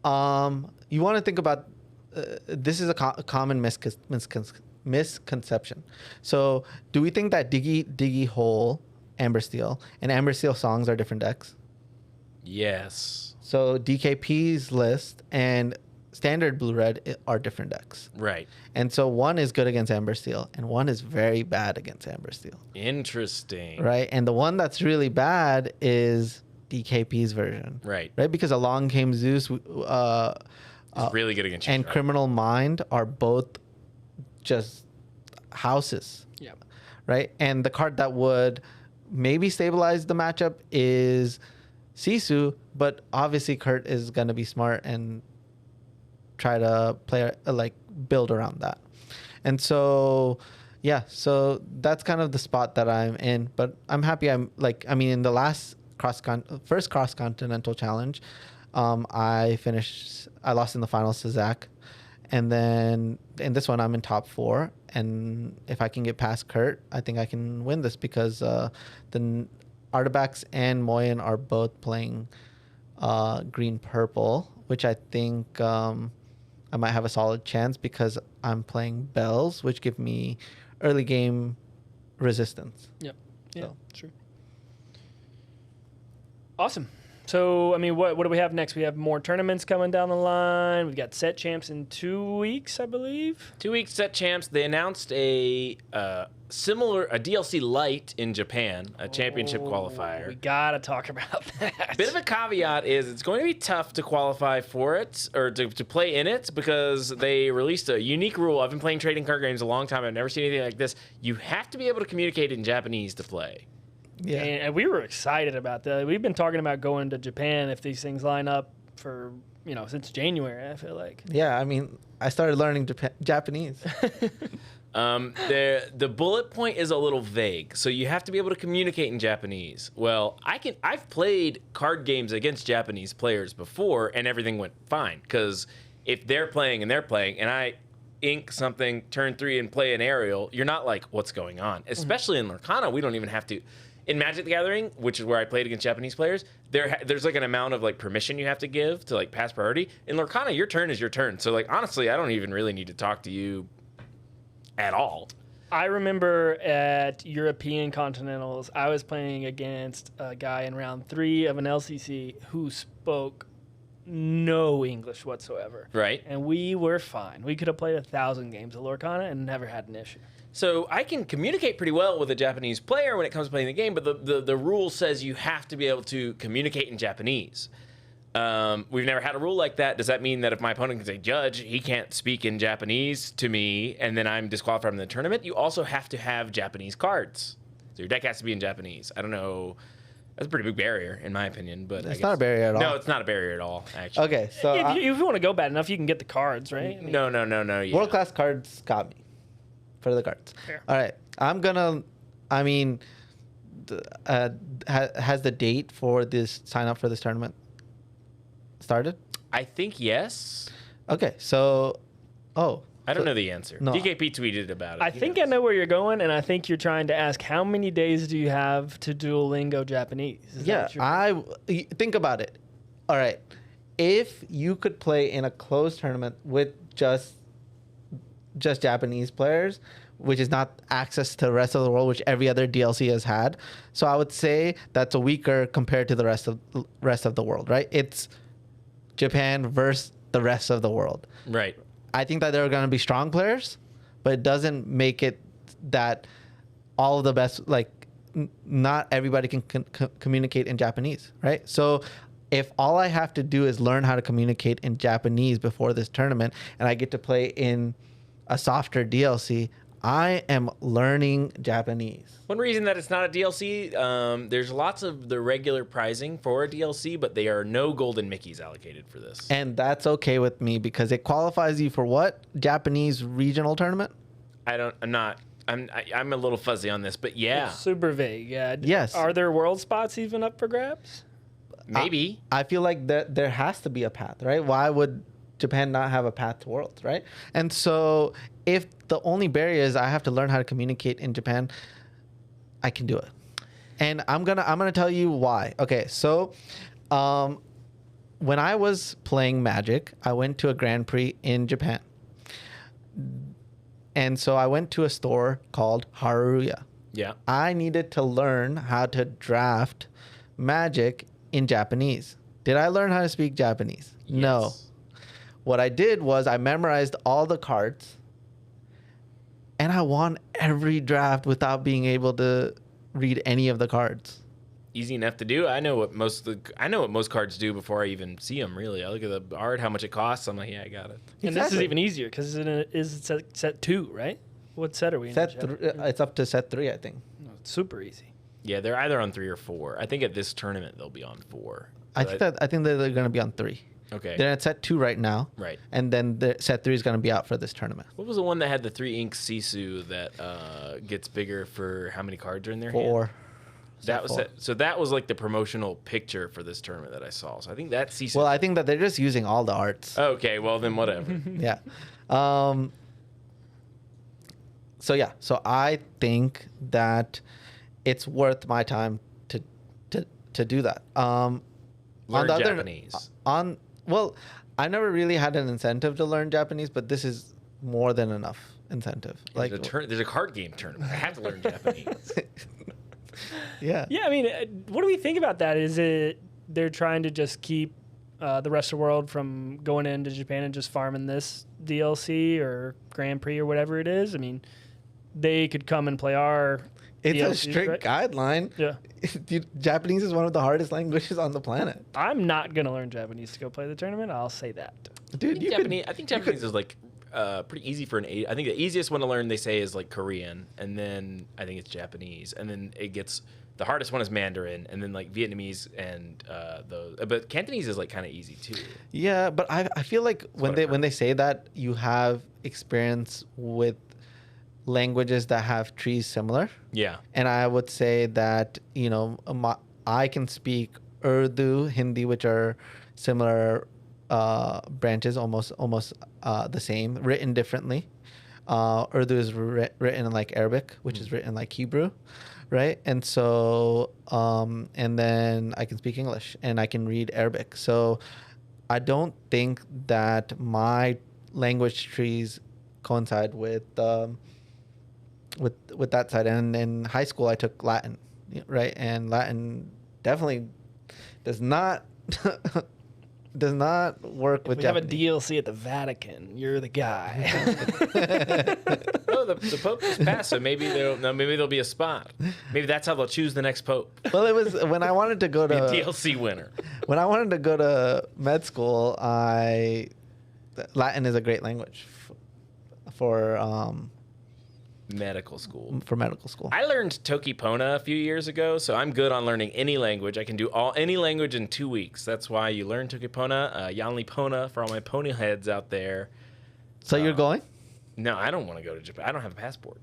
you want to think about this is a common misconception. So, do we think that Diggy Hole, Amber Steel, and Amber Steel Songs are different decks? Yes. So DKP's list and standard blue red are different decks. Right. And so one is good against Amber Steel and one is very bad against Amber Steel. Interesting. Right. And the one that's really bad is DKP's version. Right. Right. Because Along Came Zeus It's really good against and Criminal Mind are both just houses. Yeah. Right. And the card that would maybe stabilize the matchup is Sisu, but obviously Kurt is going to be smart and try to play build around that. And so, yeah, so that's kind of the spot that I'm in, but I'm happy. In the last first cross-continental challenge, I lost in the finals to Zach. And then in this one, I'm in top 4. And if I can get past Kurt, I think I can win this because the Artifacts and Moyen are both playing green-purple, which I think I might have a solid chance because I'm playing Bells, which give me early game resistance. Yep. Yeah, So. true. Awesome. So, I mean, what do we have next? We have more tournaments coming down the line. We've got set champs in 2 weeks, I believe. 2 weeks set champs. They announced a DLC Lite in Japan, a championship qualifier. We got to talk about that. Bit of a caveat is it's going to be tough to qualify for it or to play in it because they released a unique rule. I've been playing trading card games a long time. I've never seen anything like this. You have to be able to communicate in Japanese to play. Yeah. And we were excited about that. We've been talking about going to Japan if these things line up for, since January, I feel like. Yeah, I mean, I started learning Japanese. The bullet point is a little vague, so you have to be able to communicate in Japanese. Well, I've played card games against Japanese players before, and everything went fine. Because if they're playing and I ink something, turn 3, and play an aerial, you're not like, what's going on? Especially in Lorcana, we don't even have to. In Magic the Gathering, which is where I played against Japanese players, there's like an amount of like permission you have to give to like pass priority. In Lorcana, your turn is your turn. So like honestly, I don't even really need to talk to you at all. I remember at European Continentals, I was playing against a guy in round 3 of an LCC who spoke no English whatsoever. Right. And we were fine. We could have played 1,000 games of Lorcana and never had an issue. So I can communicate pretty well with a Japanese player when it comes to playing the game, but the rule says you have to be able to communicate in Japanese. We've never had a rule like that. Does that mean that if my opponent is a judge, he can't speak in Japanese to me, and then I'm disqualified from the tournament? You also have to have Japanese cards. So your deck has to be in Japanese. I don't know That's a pretty big barrier, in my opinion. But It's not a barrier at all. No, it's not a barrier at all, actually. Okay, so If you want to go bad enough, you can get the cards, right? I mean, No. Yeah. world class cards got me for the cards. Fair. All right, has the date for this sign up for this tournament started? I think yes. Okay, so I don't know the answer. No. DKP tweeted about it. I think I know where you're going, and I think you're trying to ask how many days do you have to Duolingo Japanese? Is that yeah, what you're- think about it. All right, if you could play in a closed tournament with just Japanese players, which is not access to the rest of the world, which every other DLC has had, so I would say that's a weaker compared to the rest of the world, right? It's Japan versus the rest of the world. Right. I think that there are going to be strong players, but it doesn't make it that all of the best, like not everybody can communicate in Japanese, right? So if all I have to do is learn how to communicate in Japanese before this tournament and I get to play in a softer DLC, I am learning Japanese. One reason that it's not a DLC, there's lots of the regular pricing for a DLC, but there are no golden Mickeys allocated for this. And that's okay with me because it qualifies you for what? Japanese regional tournament? I'm a little fuzzy on this, but yeah, It's super vague. Yeah. Yes. Are there world spots even up for grabs? maybe. I feel like there has to be a path, right? Why would Japan not have a path to worlds, right? And so if the only barrier is I have to learn how to communicate in Japan, I can do it. And I'm gonna tell you why. Okay, so when I was playing Magic, I went to a Grand Prix in Japan. And so I went to a store called Haruya. Yeah. I needed to learn how to draft Magic in Japanese. Did I learn how to speak Japanese? No. Yes. What I did was I memorized all the cards and I won every draft without being able to read any of the cards. Easy enough to do. I know what most cards do before I even see them. Really, I look at the art, how much it costs. I'm like, yeah, I got it. And this is Exactly. even easier because it's set 2, right? What set are we in? It's up to set 3, I think. No, it's super easy. Yeah, they're either on 3 or 4. I think at this tournament they'll be on 4. I think that they're going to be on 3. Okay. They're at set 2 right now. Right. And then the set 3 is going to be out for this tournament. What was the one that had the 3 ink Sisu that gets bigger for how many cards are in their hand? 4. That was 4. it. So that was like the promotional picture for this tournament that I saw. So I think that Sisu. Well, I think that they're just using all the arts. Okay, well then whatever. Yeah. So I think that it's worth my time to do that. Learn Japanese. I never really had an incentive to learn Japanese, but this is more than enough incentive. Like, There's a card game tournament. I have to learn Japanese. yeah. Yeah, I mean, what do we think about that? Is it they're trying to just keep the rest of the world from going into Japan and just farming this DLC or Grand Prix or whatever it is? I mean, they could come and play our It's a DLCs, strict right? guideline. Yeah. Japanese is one of the hardest languages on the planet. I'm not going to learn Japanese to go play the tournament. I'll say that. Dude, you could, I think Japanese is like pretty easy for I think the easiest one to learn, they say, is like Korean, and then I think it's Japanese, and then it gets the hardest one is Mandarin, and then like Vietnamese and those. But Cantonese is like kind of easy too. yeah, but I feel like when they say that, you have experience with languages that have trees similar. Yeah. And I would say that, I can speak Urdu, Hindi, which are similar branches, almost the same, written differently. Urdu is written in like Arabic, which is written like Hebrew, right? And so, and then I can speak English and I can read Arabic. So I don't think that my language trees coincide with that side. And in high school, I took Latin, right? And Latin definitely does not work with We have a Japanese. DLC at the Vatican. You're the guy. Oh, the Pope just passed, so maybe there'll be a spot. Maybe that's how they'll choose the next Pope. Well, it was when I wanted to go Be a to DLC winner. when I wanted to go to med school. Latin is a great language for Medical school. For medical school. I learned Tokipona a few years ago, so I'm good on learning any language. I can do any language in 2 weeks. That's why you learn Tokipona. Yanli Pona for all my pony heads out there. So you're going? No, I don't want to go to Japan. I don't have a passport.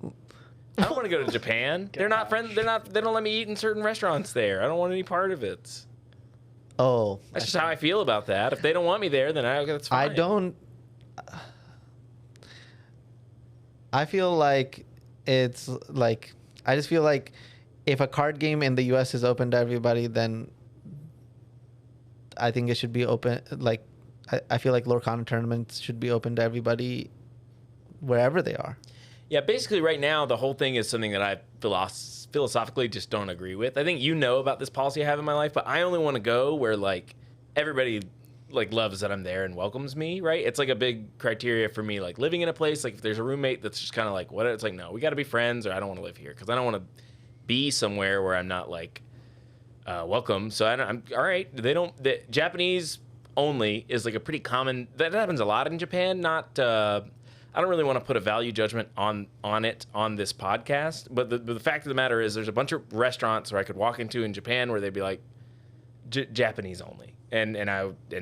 I don't want to go to Japan. They're not friends. They don't let me eat in certain restaurants there. I don't want any part of it. Oh. That's just how I feel about that. If they don't want me there, then that's fine. I feel like it's like, I just feel like if a card game in the US is open to everybody, then I think it should be open. Like, I feel like Lorcana tournaments should be open to everybody wherever they are. Yeah, basically right now, the whole thing is something that I philosophically just don't agree with. I think you know about this policy I have in my life, but I only want to go where, like, everybody like loves that I'm there and welcomes me, right? It's like a big criteria for me, like living in a place, like if there's a roommate that's just kind of like, what? It's like, no, we got to be friends, or I don't want to live here because I don't want to be somewhere where I'm not like welcome. So I'm all right. The Japanese only is like a pretty common, that happens a lot in Japan. Not I don't really want to put a value judgment on it on this podcast, but the fact of the matter is there's a bunch of restaurants where I could walk into in Japan where they'd be like Japanese only. And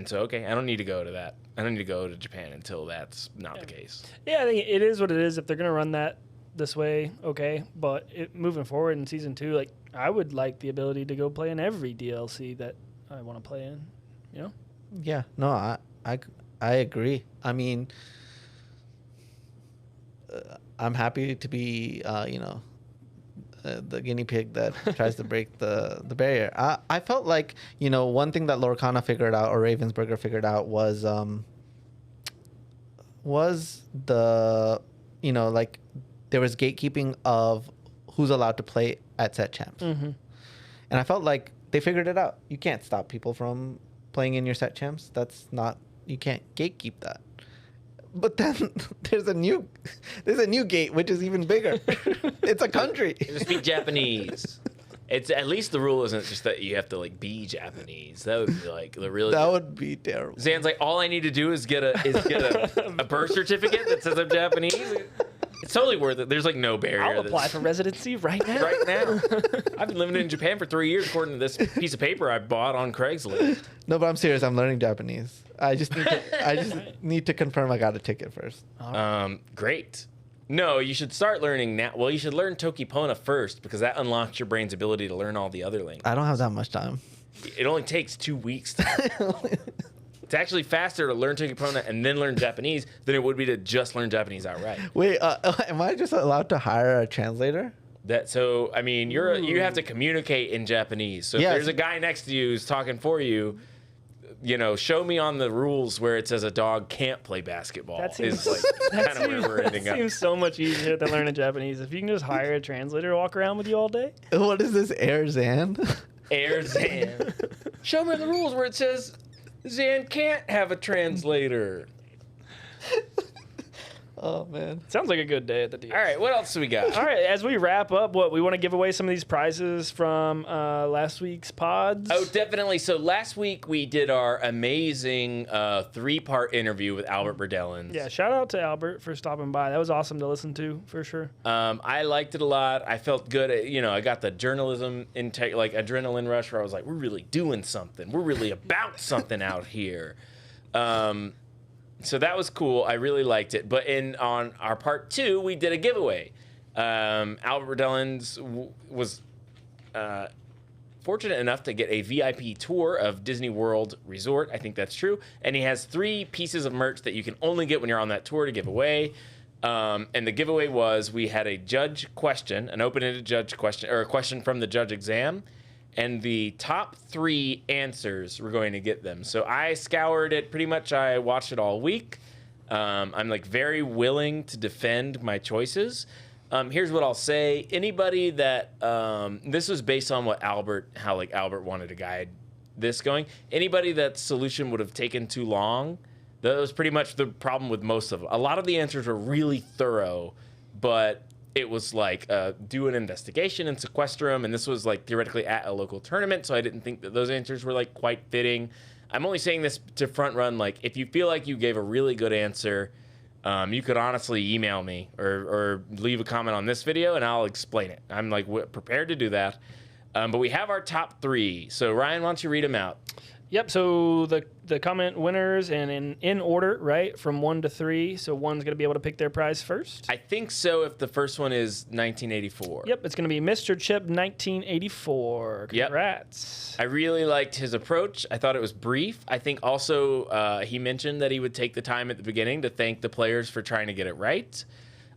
so okay, I don't need to go to that. I don't need to go to Japan until that's not the case. Yeah, I think it is what it is. If they're gonna run that this way, okay. But moving forward in season 2, like I would like the ability to go play in every DLC that I want to play in. You know? Yeah. No, I agree. I mean, I'm happy to be the guinea pig that tries to break the barrier. I felt like, one thing that Lorcana figured out, or Ravensburger figured out, was the, like there was gatekeeping of who's allowed to play at set champs. Mm-hmm. And I felt like they figured it out. You can't stop people from playing in your set champs. You can't gatekeep that. But then there's a new gate which is even bigger. It's a country. You speak Japanese. It's at least the rule isn't just that you have to like be Japanese. That would be like the real. That would be terrible. Zan's like, all I need to do is get a birth certificate that says I'm Japanese. It's totally worth it. There's like no barrier. I'll apply for residency right now. Right now. I've been living in Japan for 3 years according to this piece of paper I bought on Craigslist. No, but I'm serious. I'm learning Japanese. I just need to confirm I got a ticket first. Great. No, you should start learning now. Well, you should learn Tokipona first because that unlocks your brain's ability to learn all the other languages. I don't have that much time. It only takes 2 weeks. It's actually faster to learn Tokipona and then learn Japanese than it would be to just learn Japanese outright. Wait, am I just allowed to hire a translator? I mean, you have to communicate in Japanese. So if there's a guy next to you who's talking for you, show me on the rules where it says a dog can't play basketball. That seems like kind of where we're ending up. Seems so much easier than learning Japanese. If you can just hire a translator to walk around with you all day. What is this, Air Zan? Air Zan. Show me the rules where it says Zan can't have a translator. Oh, man. Sounds like a good day at the DS. All right, what else do we got? All right, as we wrap up, we want to give away some of these prizes from last week's pods? Oh, definitely. So last week we did our amazing 3-part interview with Albert Berdellins. Yeah, shout out to Albert for stopping by. That was awesome to listen to, for sure. I liked it a lot. I felt good. I got the journalism intake, like adrenaline rush where I was like, we're really doing something. We're really about something out here. So that was cool. I really liked it. But on our part 2, we did a giveaway. Albert Berdellins was fortunate enough to get a VIP tour of Disney World Resort. I think that's true. And he has 3 pieces of merch that you can only get when you're on that tour to give away. And the giveaway was we had a judge question, an open-ended judge question, or a question from the judge exam. And the top 3 answers, we're going to get them. So I scoured it pretty much. I watched it all week. I'm like very willing to defend my choices. Here's what I'll say. Anybody that this was based on what Albert wanted to guide this going. Anybody that solution would have taken too long. That was pretty much the problem with most of them. A lot of the answers were really thorough, but it was like do an investigation and sequester them, and this was like theoretically at a local tournament, so I didn't think that those answers were like quite fitting. I'm only saying this to front run, like if you feel like you gave a really good answer, you could honestly email me or leave a comment on this video and I'll explain it. I'm like prepared to do that. But we have our top 3. So Ryan, why don't you read them out? Yep. So the comment winners and in order, right, from 1 to 3. So 1's going to be able to pick their prize first. I think so. If the first one is 1984. Yep. It's going to be Mr. Chip 1984. Congrats. Yep. I really liked his approach. I thought it was brief. I think also he mentioned that he would take the time at the beginning to thank the players for trying to get it right.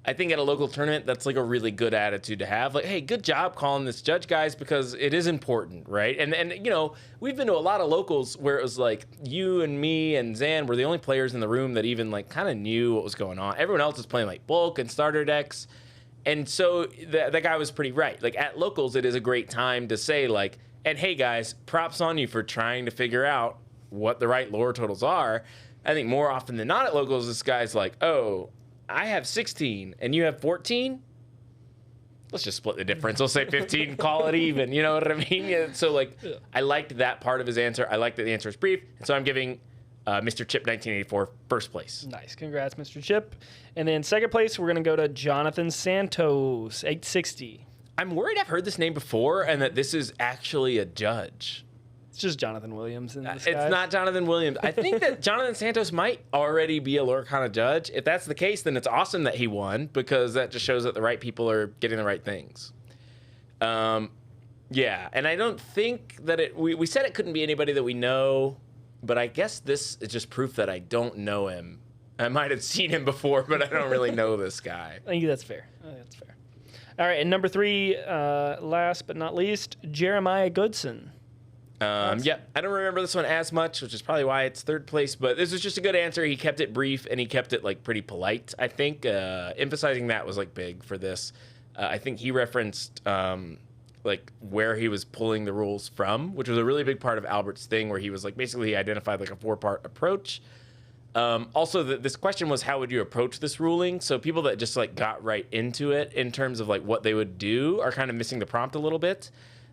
I think at a local tournament, that's like a really good attitude to have. Like, hey, good job calling this judge, guys, because it is important, right? And you know, we've been to a lot of locals where it was like you and me and Zan were the only players in the room that even like kind of knew what was going on. Everyone else was playing like bulk and starter decks. And so that guy was pretty right. Like at locals, it is a great time to say like, and hey guys, props on you for trying to figure out what the right lore totals are. I think more often than not at locals, this guy's like, oh, I have 16 and you have 14. Let's just split the difference. We'll say 15, call it even. You know what I mean? Yeah, so like, I liked that part of his answer. I liked that the answer was brief. And so I'm giving Mr. Chip 1984 first place. Nice. Congrats, Mr. Chip. And then second place, we're going to go to Jonathan Santos, 860. I'm worried I've heard this name before and that this is actually a judge. It's just Jonathan Williams in the sky. It's not Jonathan Williams. I think that Jonathan Santos might already be a Lorcana judge. If that's the case, then it's awesome that he won because that just shows that the right people are getting the right things. Yeah, and I don't think that we said it couldn't be anybody that we know, but I guess this is just proof that I don't know him. I might have seen him before, but I don't really know this guy. I think that's fair. All right, and number 3, last but not least, Jeremiah Goodson. Yeah, I don't remember this one as much, which is probably why it's third place, but this was just a good answer. He kept it brief and he kept it like pretty polite. I think emphasizing that was like big for this. I think he referenced like where he was pulling the rules from, which was a really big part of Albert's thing where he was like basically he identified like a 4-part approach. Also, this question was how would you approach this ruling? So people that just like got right into it in terms of like what they would do are kind of missing the prompt a little bit.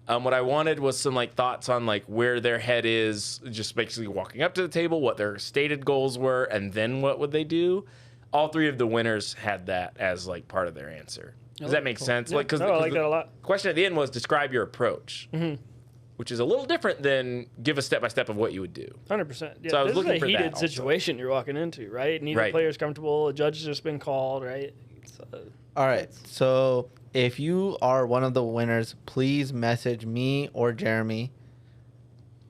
What I wanted was some like thoughts on like where their head is, just basically walking up to the table, what their stated goals were, and then what would they do. All 3 of the winners had that as like part of their answer. Does that make sense? Yeah. Like, because I like that a lot. Question at the end was describe your approach, which is a little different than give a step-by-step of what you would do. 100%. Yeah, So I was looking this is for a that heated also. situation you're walking into, right? Neither Right. player's comfortable. A judge has just been called, right? All right. So if you are one of the winners, please message me or Jeremy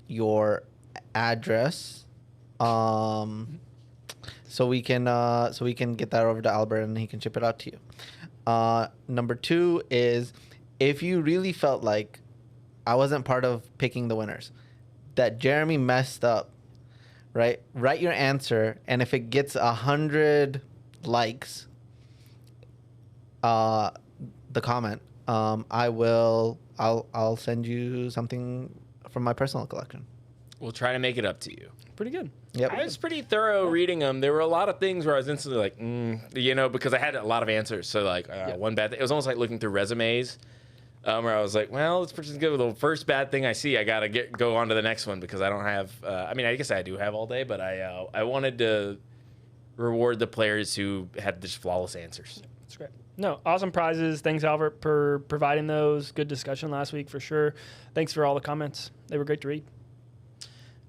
your address, so we can get that over to Albert and he can ship it out to you. Number 2 is if you really felt like I wasn't part of picking the winners, that Jeremy messed up, right? Write your answer, and if it gets 100 likes, the comment, I'll send you something from my personal collection. We'll try to make it up to you. Pretty good. Yep. I was pretty thorough reading them. There were a lot of things where I was instantly like, you know, because I had a lot of answers. So like one bad thing, it was almost like looking through resumes, where I was like, well, let's just go with the first bad thing I see. I gotta go on to the next one because I don't have. I mean, I guess I do have all day, but I wanted to reward the players who had just flawless answers. That's great. No, awesome prizes. Thanks, Albert, for providing those. Good discussion last week for sure. Thanks for all the comments. They were great to read.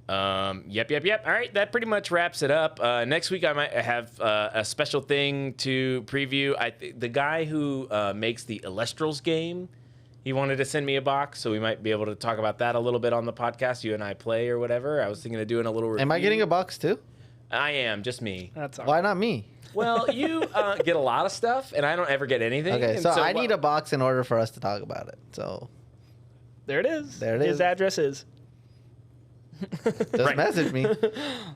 Yep. All right, that pretty much wraps it up. Next week I might have a special thing to preview. The guy who makes the Elestrals game, he wanted to send me a box, so we might be able to talk about that a little bit on the podcast. You and I play or whatever. I was thinking of doing a little review. Am I getting a box too? I am, just me. That's all. Why not me? Well, you get a lot of stuff, and I don't ever get anything. Okay, and so I need a box in order for us to talk about it. So There it is. There it His is. address is. just Right. message me.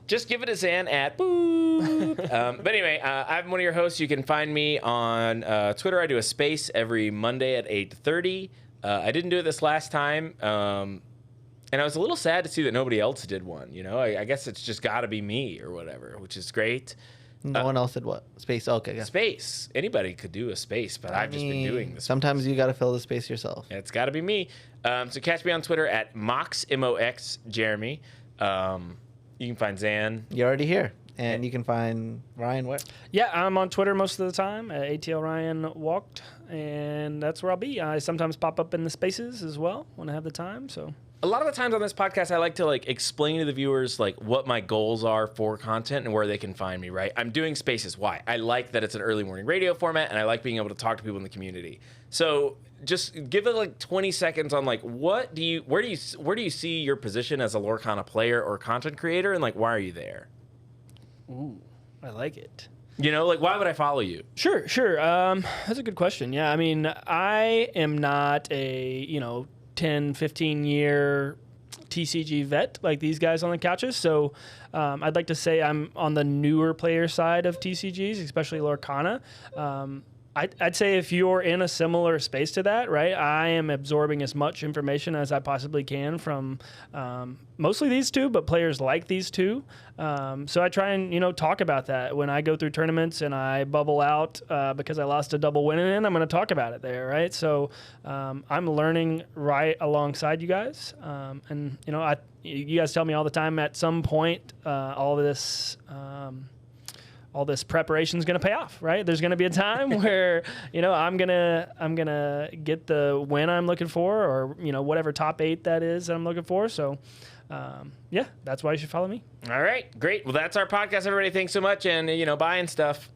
Just give it a Zan at boop. But anyway, I'm one of your hosts. You can find me on Twitter. I do a space every Monday at 8:30. I didn't do it this last time, and I was a little sad to see that nobody else did one. You know, I guess it's just got to be me or whatever, which is great. No one else did what? Space. Okay, yeah. Space. Anybody could do a space, but I've just been doing this. Sometimes you got to fill the space yourself. It's got to be me. So catch me on Twitter at Mox, M-O-X, Jeremy. You can find Zan. You're already here. And you can find Ryan where? Yeah, I'm on Twitter most of the time at ATL Ryan Walked, and that's where I'll be. I sometimes pop up in the spaces as well when I have the time. So a lot of the times on this podcast, I like to like explain to the viewers like what my goals are for content and where they can find me, right? I'm doing spaces. Why? I like that it's an early morning radio format, and I like being able to talk to people in the community. So just give it like 20 seconds on like where do you see your position as a Lorcana player or content creator, and like why are you there? Ooh, I like it. You know, like why would I follow you? Sure. That's a good question. Yeah, I mean, I am not a 10, 15 year TCG vet like these guys on the couches. So I'd like to say I'm on the newer player side of TCGs, especially Lorcana. I'd say if you're in a similar space to that, right, I am absorbing as much information as I possibly can from mostly these two, but players like these two. So I try and, talk about that. When I go through tournaments and I bubble out because I lost a double win in, I'm going to talk about it there, right? So I'm learning right alongside you guys. And, you guys tell me all the time at some point all this preparation is going to pay off, right? There's going to be a time where, I'm going to get the win I'm looking for, or, whatever top 8 that is that I'm looking for. So, that's why you should follow me. All right, great. Well, that's our podcast, everybody. Thanks so much. And, bye and stuff.